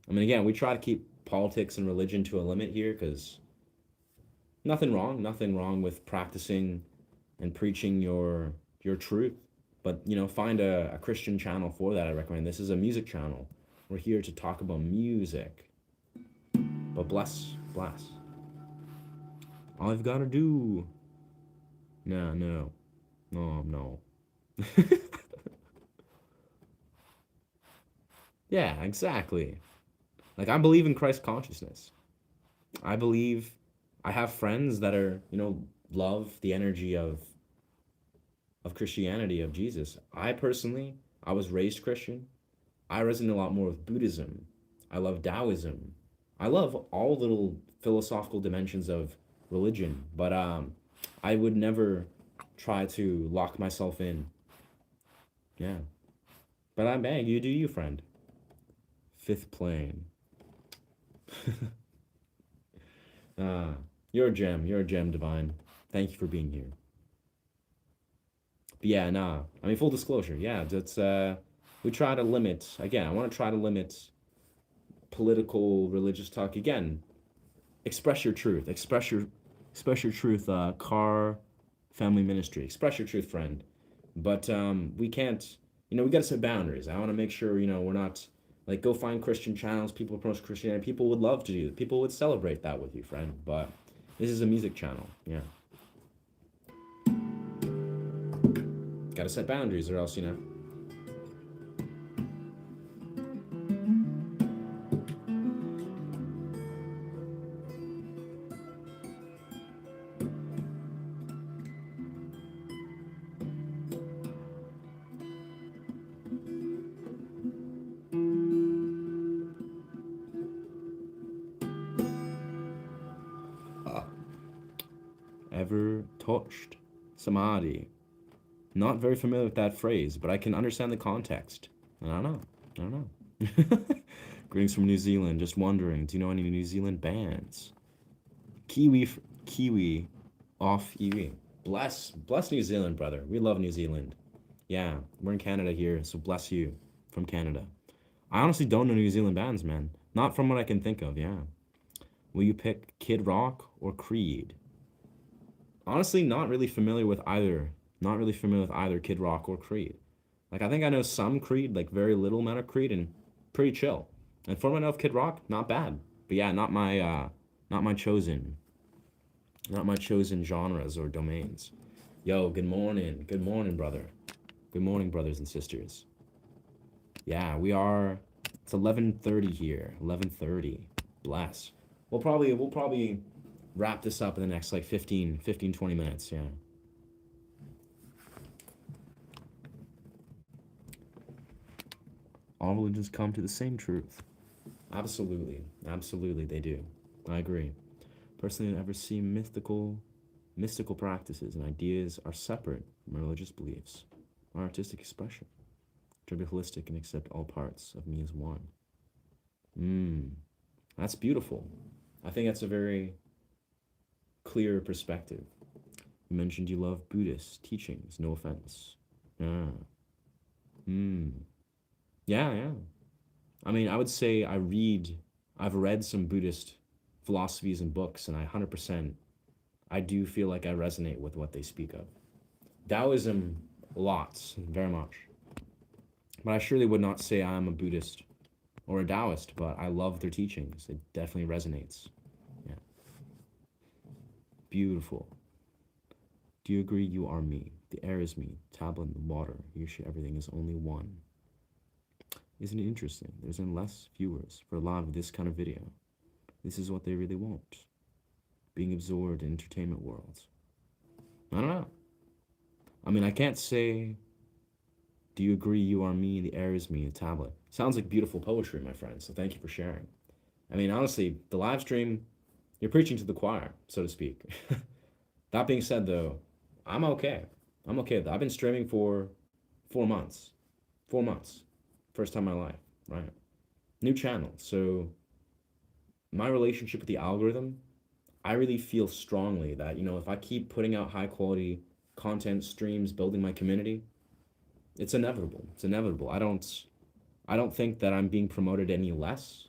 I mean, again, we try to keep politics and religion to a limit here because nothing wrong with practicing and preaching your truth. But find a Christian channel for that. I recommend. This is a music channel. We're here to talk about music. But bless. All I've got to do. No. Yeah, exactly. Like I believe in Christ consciousness. I believe I have friends that are, love the energy of Christianity, of Jesus. I personally, I was raised Christian. I resonate a lot more with Buddhism. I love Taoism. I love all little philosophical dimensions of religion, but I would never try to lock myself in. Yeah. But I'm bang, you do you, friend. Fifth plane. Ah, you're a gem. You're a gem, Divine. Thank you for being here. But yeah, nah. I mean, full disclosure. Yeah, that's we try to limit. Again, I want to try to limit political, religious talk. Again, express your truth. Express your truth. Car, family ministry. Express your truth, friend. But we can't. We got to set boundaries. I want to make sure we're not like go find Christian channels. People promote Christianity. People would love to do. People would celebrate that with you, friend. But this is a music channel. Yeah. Got to set boundaries, or else ever touched samadhi. Not very familiar with that phrase, but I can understand the context. I don't know. I don't know. Greetings from New Zealand. Just wondering, do you know any New Zealand bands? Kiwi off Iwi. Bless New Zealand, brother. We love New Zealand. Yeah, we're in Canada here, so bless you from Canada. I honestly don't know New Zealand bands, man. Not from what I can think of, yeah. Will you pick Kid Rock or Creed? Honestly, not really familiar with either. Not really familiar with either Kid Rock or Creed. Like I think I know some Creed, like very little amount of Creed, and pretty chill. And for what I know of Kid Rock, not bad. But yeah, not my chosen, not my chosen genres or domains. Yo, good morning, brother. Good morning, brothers and sisters. Yeah, we are. It's 11:30 here. 11:30. Bless. We'll probably wrap this up in the next like 20 minutes. Yeah. All religions come to the same truth. Absolutely they do. I agree. Personally, I never see mystical practices and ideas are separate from religious beliefs or artistic expression. Try to be holistic and accept all parts of me as one. Mmm, that's beautiful. I think that's a very clear perspective. You mentioned you love Buddhist teachings. No offense. Yeah. Hmm. Yeah. I mean, I would say I've read some Buddhist philosophies and books, and I 100% I do feel like I resonate with what they speak of. Taoism, lots, very much. But I surely would not say I'm a Buddhist or a Taoist, but I love their teachings. It definitely resonates. Yeah. Beautiful. Do you agree you are me? The air is me, tablet, the water, you shit, everything is only one. Isn't it interesting? There's less viewers for a lot of this kind of video. This is what they really want. Being absorbed in entertainment worlds. I don't know. I mean, I can't say, do you agree you are me, the air is me, the tablet. Sounds like beautiful poetry, my friend, so thank you for sharing. I mean, honestly, the live stream, you're preaching to the choir, so to speak. That being said, though, I'm okay. I'm okay. I've been streaming for 4 months. 4 months. First time in my life, right? New channel. So my relationship with the algorithm, I really feel strongly that, if I keep putting out high quality content streams, building my community, it's inevitable. It's inevitable. I don't think that I'm being promoted any less.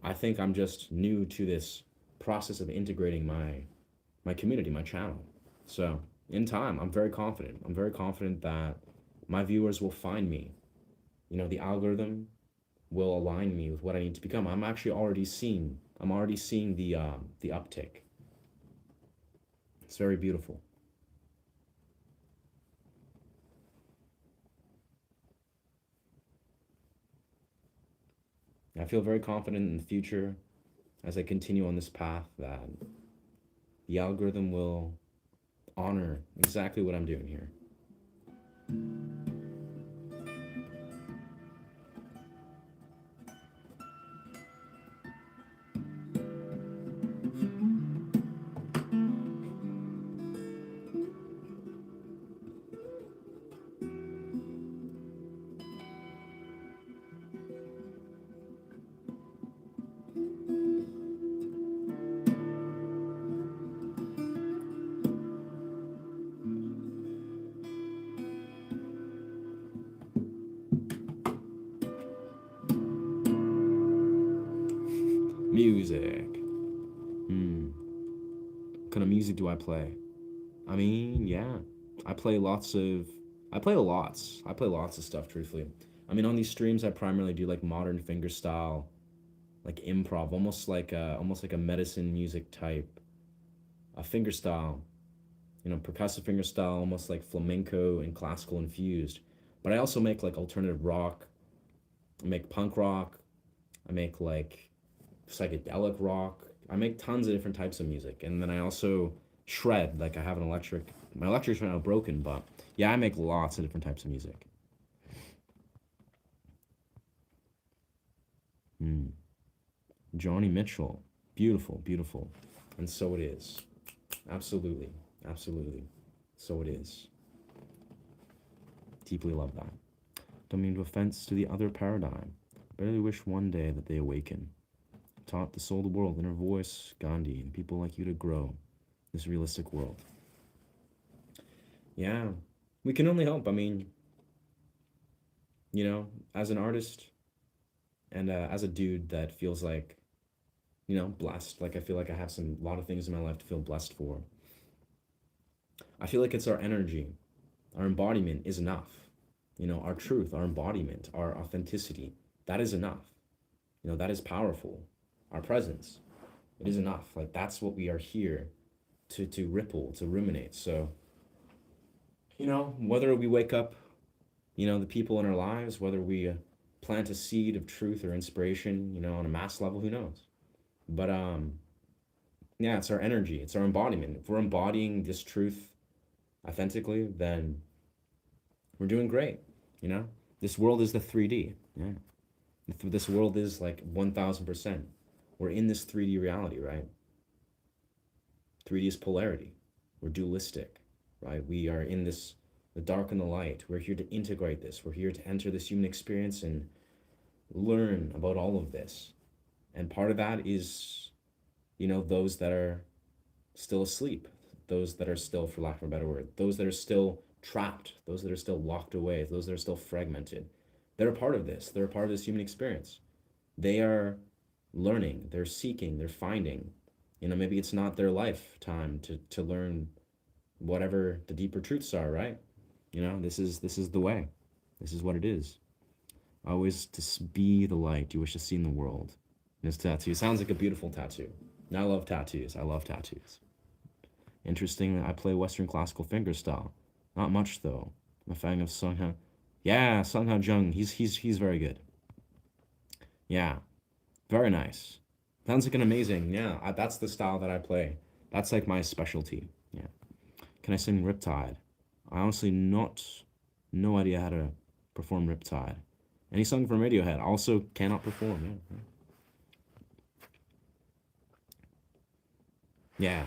I think I'm just new to this process of integrating my community, my channel. So in time, I'm very confident. I'm very confident that my viewers will find me. The algorithm will align me with what I need to become. I'm actually already seeing. I'm already seeing the uptick. It's very beautiful. I feel very confident in the future as I continue on this path that the algorithm will honor exactly what I'm doing here. Music. Hmm. What kind of music do I play? I mean, yeah. I play lots of I play lots. I play lots of stuff, truthfully. I mean, on these streams I primarily do like modern fingerstyle, like improv, almost like a medicine music type, a fingerstyle, percussive fingerstyle, almost like flamenco and classical infused. But I also make like alternative rock, I make punk rock, I make like psychedelic rock. I make tons of different types of music, and then I also shred. Like I have an electric. My electric's right now broken, but yeah, I make lots of different types of music. Hmm. Johnny Mitchell, beautiful, beautiful, and so it is. Absolutely, absolutely, so it is. Deeply love that. Don't mean to offense to the other paradigm. Barely wish one day that they awaken. Taught the soul of the world in her voice, Gandhi, and people like you to grow this realistic world. Yeah, we can only hope. I mean, as an artist and as a dude that feels like, blessed, like I feel like I have a lot of things in my life to feel blessed for. I feel like it's our energy, our embodiment is enough. Our truth, our embodiment, our authenticity, that is enough. That is powerful. Our presence, it is enough. Like that's what we are here to ripple, to ruminate. So, whether we wake up, the people in our lives, whether we plant a seed of truth or inspiration, on a mass level, who knows? But yeah, it's our energy, it's our embodiment. If we're embodying this truth authentically, then we're doing great. You know, this world is the 3D. Yeah, this world is like 1,000%. We're in this 3D reality, right? 3D is polarity. We're dualistic, right? We are in this the dark and the light. We're here to integrate this. We're here to enter this human experience and learn about all of this. And part of that is, those that are still asleep, those that are still, for lack of a better word, those that are still trapped, those that are still locked away, those that are still fragmented. They're a part of this. They're a part of this human experience. They are learning, they're seeking, they're finding, Maybe it's not their lifetime to learn whatever the deeper truths are, right? This is the way. This is what it is. Always to be the light you wish to see in the world. This tattoo sounds like a beautiful tattoo. And I love tattoos. I love tattoos. Interesting. I play Western classical fingerstyle. Not much though. I'm a fan of Sung Ha. Yeah, Sung Ha Jung. He's very good. Yeah, very nice. Sounds like an amazing. Yeah, that's the style that I play. That's like my specialty. Yeah. Can I sing Riptide? I honestly not no idea how to perform Riptide. Any song from Radiohead also cannot perform. Yeah. Yeah.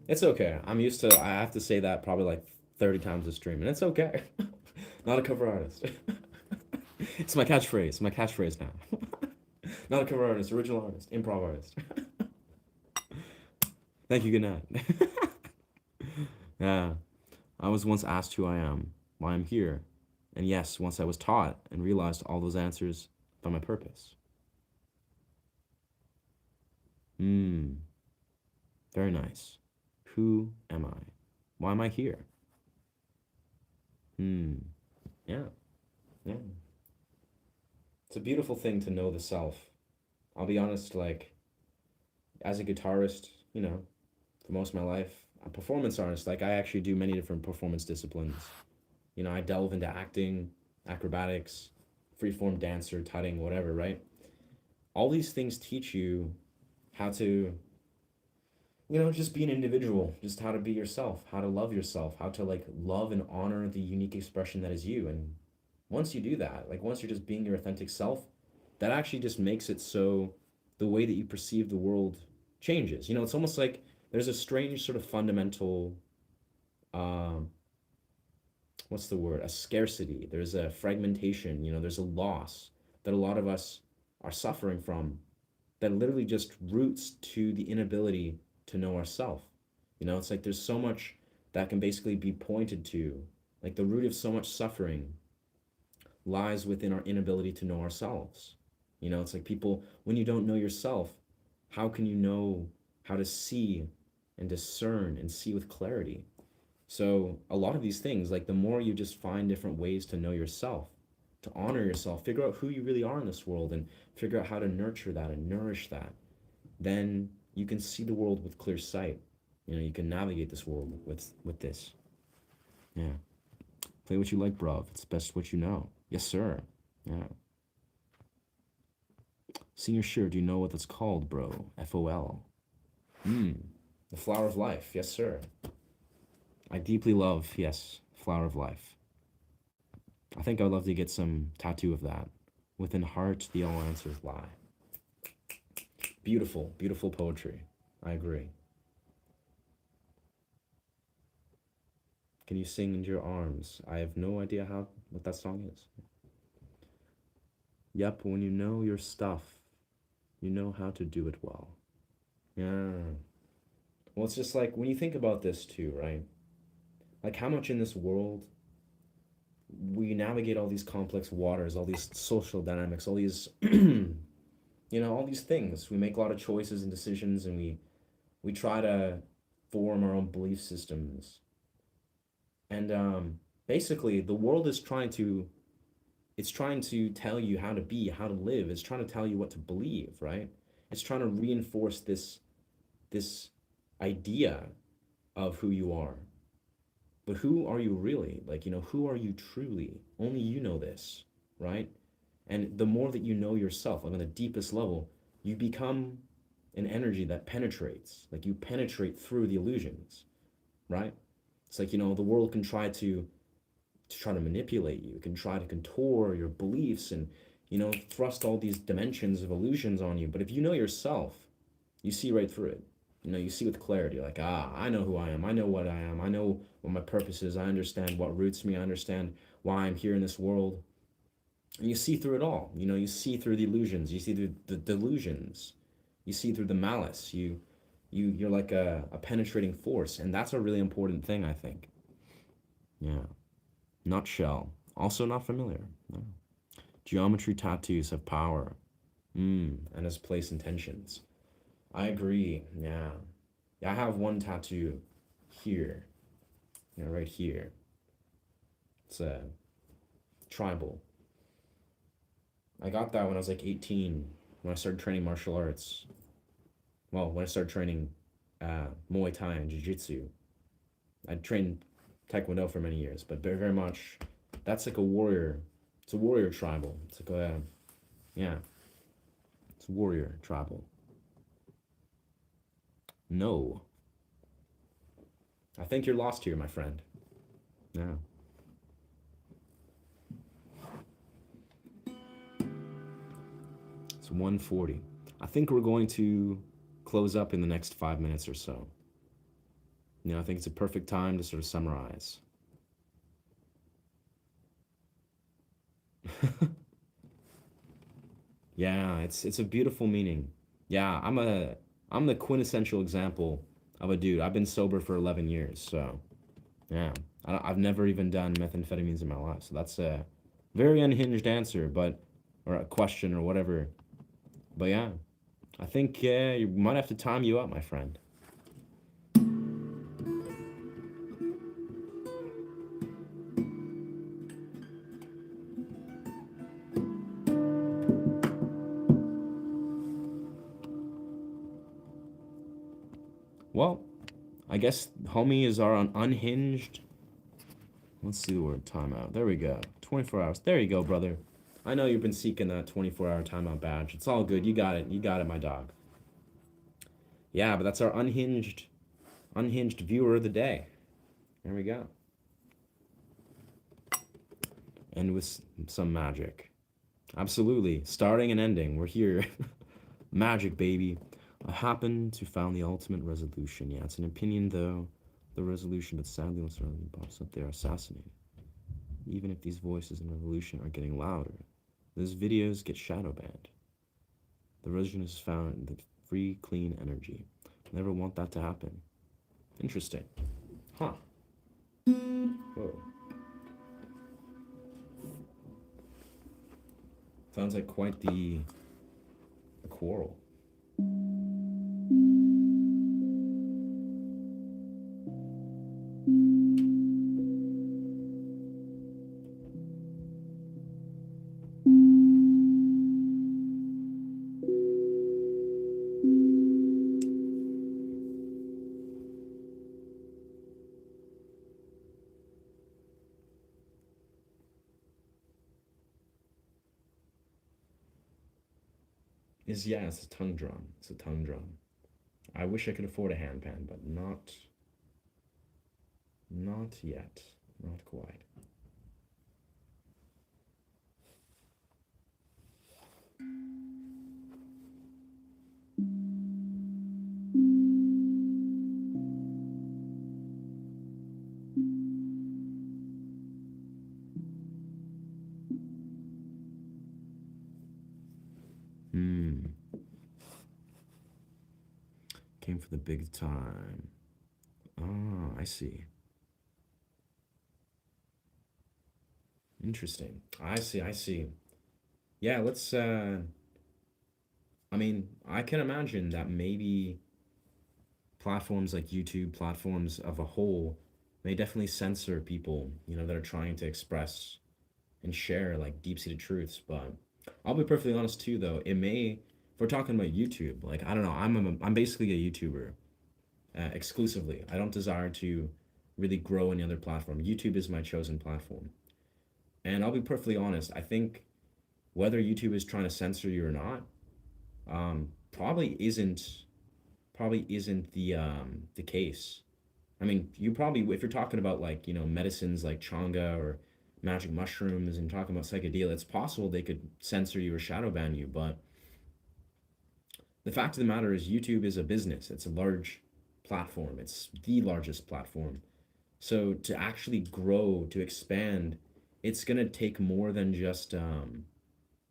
It's okay. I'm used to. I have to say that probably like 30 times a stream, and it's okay. Not a cover artist. It's my catchphrase. My catchphrase now. Not a cover artist, original artist, improv artist. Thank you. Good night. Yeah. I was once asked who I am, why I'm here, and yes, once I was taught and realized all those answers by my purpose. Hmm. Very nice. Who am I? Why am I here? Hmm. Yeah. Yeah. It's a beautiful thing to know the self. I'll be honest, like, as a guitarist, for most of my life, a performance artist, like, I actually do many different performance disciplines. I delve into acting, acrobatics, freeform dancer, tutting, whatever, right? All these things teach you how to, just be an individual, just how to be yourself, how to love yourself, how to, like, love and honor the unique expression that is you. And once you do that, like, once you're just being your authentic self, that actually just makes it so the way that you perceive the world changes. It's almost like there's a strange sort of fundamental, um, what's the word? A scarcity. There's a fragmentation. There's a loss that a lot of us are suffering from that literally just roots to the inability to know ourselves. It's like there's so much that can basically be pointed to. Like the root of so much suffering lies within our inability to know ourselves. It's like people, when you don't know yourself, how can you know how to see and discern and see with clarity? So, a lot of these things, like the more you just find different ways to know yourself, to honor yourself, figure out who you really are in this world and figure out how to nurture that and nourish that, then you can see the world with clear sight. You can navigate this world with this. Yeah. Play what you like, bruv. It's best what you know. Yes, sir. Yeah. Senior shirt, do you know what that's called, bro? FOL. Hmm. The flower of life. Yes, sir. I deeply love, yes, flower of life. I think I would love to get some tattoo of that. Within heart, the all answers lie. Beautiful, beautiful poetry. I agree. Can you sing into your arms? I have no idea what that song is. Yep, when you know your stuff, you know how to do it well. Yeah. Well, it's just like when you think about this too, right? Like how much in this world we navigate all these complex waters, all these social dynamics, all these all these things. We make a lot of choices and decisions and we try to form our own belief systems. And basically the world is trying to tell you how to be, how to live. It's trying to tell you what to believe, right? It's trying to reinforce this idea of who you are. But who are you really? Like, who are you truly? Only you know this, right? And the more that you know yourself, like on the deepest level, you become an energy that penetrates. Like you penetrate through the illusions, right? It's like, the world can try to manipulate you. It can try to contour your beliefs and, thrust all these dimensions of illusions on you. But if you know yourself, you see right through it. You see with clarity, like, I know who I am. I know what I am. I know what my purpose is. I understand what roots me. I understand why I'm here in this world. And you see through it all. You see through the illusions. You see through the delusions. You see through the malice. You're like a penetrating force. And that's a really important thing, I think. Yeah. Nutshell. Also not familiar. No. Geometry tattoos have power. And has place intentions. I agree. Yeah. Yeah, I have one tattoo here, right here. It's a tribal. I got that when I was like 18, when I started training martial arts. Well, when I started training Muay Thai and Jiu Jitsu. I trained Taekwondo for many years, but very, very much, that's like a warrior. It's a warrior tribal. It's like yeah, it's a warrior tribal. No, I think you're lost here, my friend. Yeah. It's 1:40. I think we're going to close up in the next 5 minutes or so. I think it's a perfect time to sort of summarize. Yeah, it's a beautiful meaning. Yeah, I'm the quintessential example of a dude. I've been sober for 11 years, so yeah, I've never even done methamphetamines in my life. So that's a very unhinged answer, but or a question or whatever. But yeah, I think you might have to time you up, my friend. Well, I guess homie is our unhinged. Let's see the word timeout. There we go. 24 hours. There you go, brother. I know you've been seeking that 24-hour timeout badge. It's all good. You got it. You got it, my dog. Yeah, but that's our unhinged viewer of the day. There we go. And with some magic. Absolutely. Starting and ending. We're here. Magic, baby. I happen to found the ultimate resolution. Yeah, it's an opinion, though. The resolution, but sadly, once the pops up, they are assassinated. Even if these voices in revolution are getting louder, those videos get shadow banned. The resolution is found in the free, clean energy. Never want that to happen. Interesting. Huh. Whoa. Sounds like quite the quarrel. Yeah, it's a tongue drum. It's a tongue drum. I wish I could afford a handpan, but not yet. Not quite. Hmm. Came for the big time. Ah, I see. Interesting. I see, I see. Yeah, let's I mean, I can imagine that maybe platforms like YouTube, platforms of a whole, may definitely censor people, that are trying to express and share like deep-seated truths. But I'll be perfectly honest too, though. If we're talking about YouTube, like I don't know, I'm basically a YouTuber exclusively. I don't desire to really grow any other platform. YouTube is my chosen platform, and I'll be perfectly honest. I think whether YouTube is trying to censor you or not, probably isn't the case. I mean, you probably, if you're talking about like, medicines like changa or magic mushrooms and talking about psychedelia, it's possible they could censor you or shadow ban you. But the fact of the matter is, YouTube is a business. It's a large platform. It's the largest platform. So to actually grow, to expand, it's gonna take more than just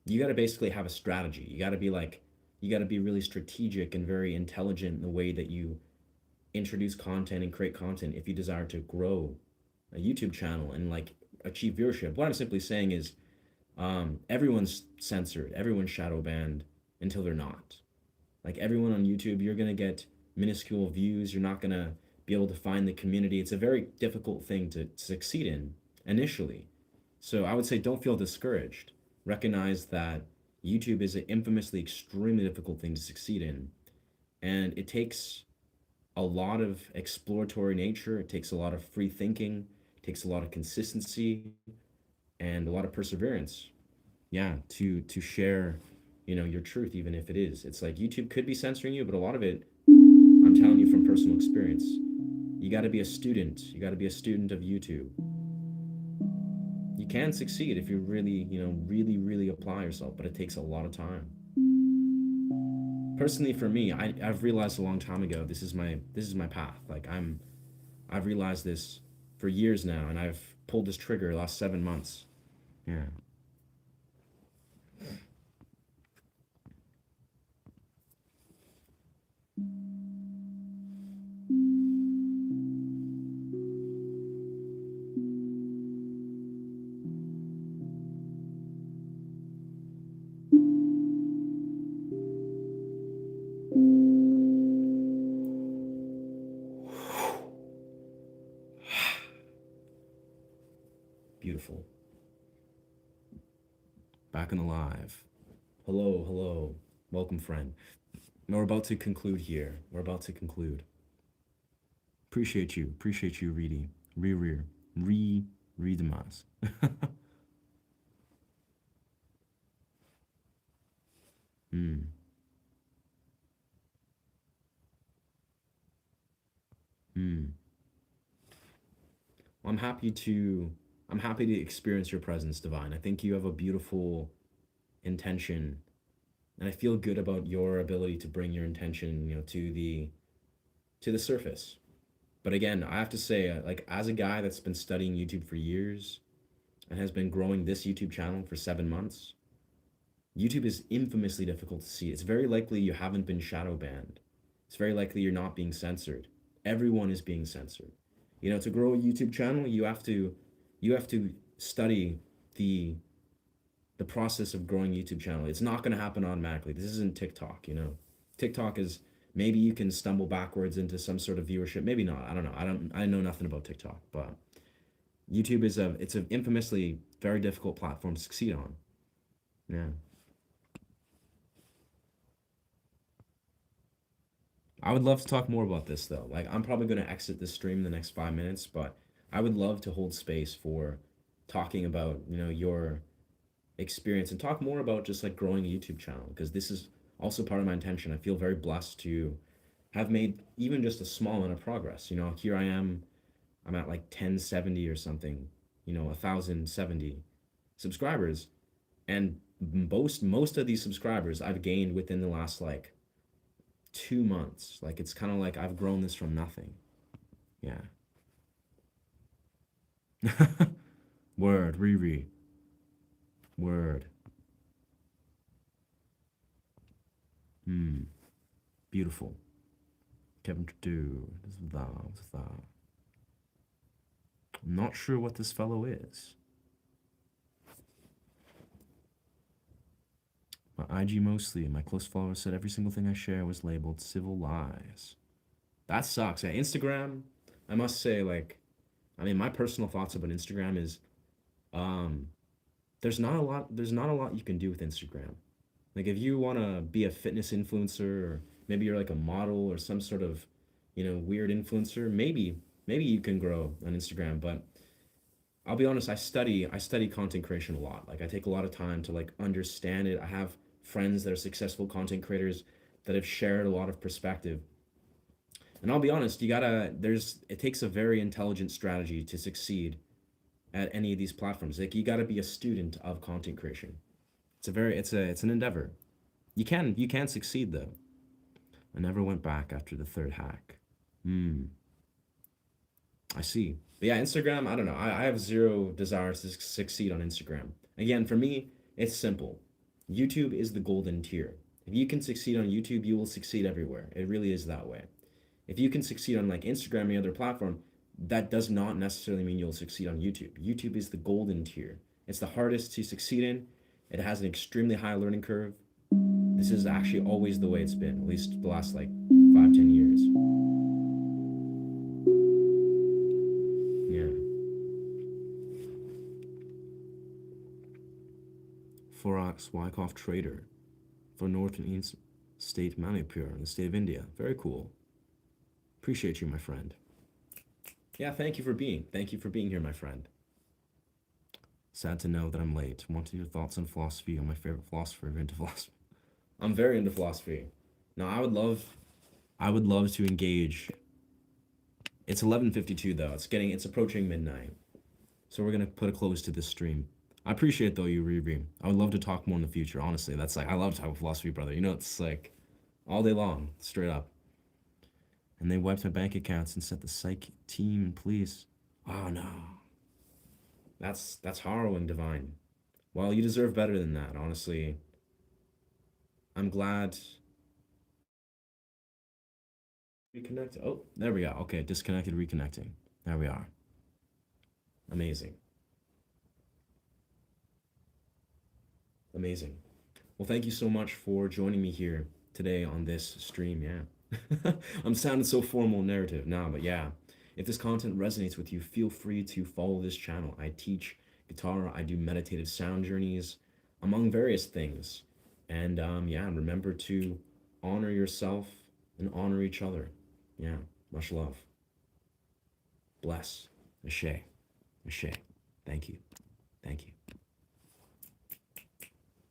you got to basically have a strategy. You got to be really strategic and very intelligent in the way that you introduce content and create content if you desire to grow a YouTube channel and like achieve viewership. What I'm simply saying is everyone's censored, everyone's shadow banned until they're not. Like everyone on YouTube, you're gonna get minuscule views. You're not gonna be able to find the community. It's a very difficult thing to succeed in initially. So I would say don't feel discouraged. Recognize that YouTube is an infamously extremely difficult thing to succeed in. And it takes a lot of exploratory nature, it takes a lot of free thinking, it takes a lot of consistency and a lot of perseverance. Yeah, to share, your truth, even if it is. It's like YouTube could be censoring you, but a lot of it, I'm telling you from personal experience. You got to be a student. You got to be a student of YouTube. You can succeed if you really, really, really apply yourself, but it takes a lot of time. Personally, for me, I've realized a long time ago this is my path. Like I've realized this for years now, and I've pulled this trigger the last 7 months. Yeah. Beautiful. Back and alive. Hello, hello. Welcome, friend. We're about to conclude here. We're about to conclude. Appreciate you. Appreciate you, Reedy. Rear. Redemas. Hmm. Hmm. Well, I'm happy to experience your presence, Divine. I think you have a beautiful intention, and I feel good about your ability to bring your intention, to the surface. But again, I have to say, like as a guy that's been studying YouTube for years and has been growing this YouTube channel for 7 months, YouTube is infamously difficult to see. It's very likely you haven't been shadow banned. It's very likely you're not being censored. Everyone is being censored. To grow a YouTube channel, you have to study the the process of growing YouTube channel. It's not going to happen automatically. This isn't TikTok. TikTok is maybe you can stumble backwards into some sort of viewership. Maybe not. I don't know. I know nothing about TikTok, but YouTube it's an infamously very difficult platform to succeed on. Yeah. I would love to talk more about this though. Like I'm probably going to exit this stream in the next 5 minutes, but I would love to hold space for talking about, your experience and talk more about just like growing a YouTube channel because this is also part of my intention. I feel very blessed to have made even just a small amount of progress. Here I am, I'm at like 1070 or something, 1070 subscribers, and most of these subscribers I've gained within the last like 2 months. Like it's kind of like I've grown this from nothing. Yeah. Word, Riri. Word. Hmm. Beautiful. Kevin to do. This is that. This is that. I'm not sure what this fellow is. My IG mostly. My close followers said every single thing I share was labeled civil lies. That sucks. Yeah, Instagram, I must say, like, I mean, my personal thoughts about Instagram is, um, there's not a lot you can do with Instagram. Like, if you want to be a fitness influencer, or maybe you're like a model or some sort of, weird influencer, maybe you can grow on Instagram. But I'll be honest, I study content creation a lot. Like, I take a lot of time to like understand it. I have friends that are successful content creators that have shared a lot of perspective. And I'll be honest, it takes a very intelligent strategy to succeed at any of these platforms. Like you gotta be a student of content creation. It's an endeavor. You can succeed though. I never went back after the third hack. Hmm. I see. But yeah, Instagram, I don't know. I have zero desire to succeed on Instagram. Again, for me, it's simple. YouTube is the golden tier. If you can succeed on YouTube, you will succeed everywhere. It really is that way. If you can succeed on like Instagram or any other platform, that does not necessarily mean you'll succeed on YouTube. YouTube is the golden tier. It's the hardest to succeed in. It has an extremely high learning curve. This is actually always the way it's been, at least the last like 5, 10 years. Yeah. Forax Wyckoff Trader for Northern East State Manipur in the state of India. Very cool. Appreciate you, my friend. Yeah, thank you for being here, my friend. Sad to know that I'm late. Wanted your thoughts on philosophy on my favorite philosopher into philosophy. I'm very into philosophy. Now I would love to engage. It's 11:52 though. It's approaching midnight. So we're gonna put a close to this stream. I appreciate though you Riri. I would love to talk more in the future. Honestly, that's like I love talking philosophy, brother. You know, it's like all day long, straight up. And they wiped my bank accounts and set the psych team, please. Oh no, that's harrowing, Divine. Well, you deserve better than that, honestly. I'm glad. Reconnect. Oh, there we go. Okay, disconnected, reconnecting. There we are. Amazing. Amazing. Well, thank you so much for joining me here today on this stream. Yeah. I'm sounding so formal narrative now, but yeah. If this content resonates with you, feel free to follow this channel. I teach guitar, I do meditative sound journeys, among various things. And yeah, remember to honor yourself and honor each other. Yeah, much love. Bless. Ashe. Ashe. Thank you. Thank you.